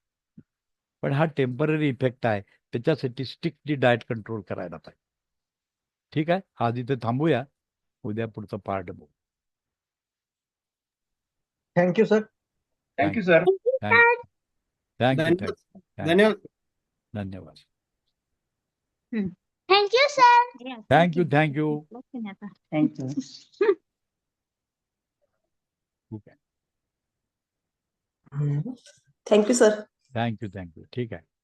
Speaker 5: पण हा टेम्पररी इफेक्ट आहे. त्याच्यासाठी स्ट्रिक्टली डाएट कंट्रोल करायला पाहिजे. ठीक आहे, आज इथे थांबूया. उद्या पुढचा पार्ट बघू.
Speaker 7: Thank you sir.
Speaker 9: Thank you sir.
Speaker 5: Thank you
Speaker 9: धन्यवाद.
Speaker 5: धन्यवाद.
Speaker 3: Thank you sir.
Speaker 5: Thank you thank you.
Speaker 7: Thank you.
Speaker 5: ठीक आहे.
Speaker 10: Thank you sir.
Speaker 5: थँक्यू ठीक आहे.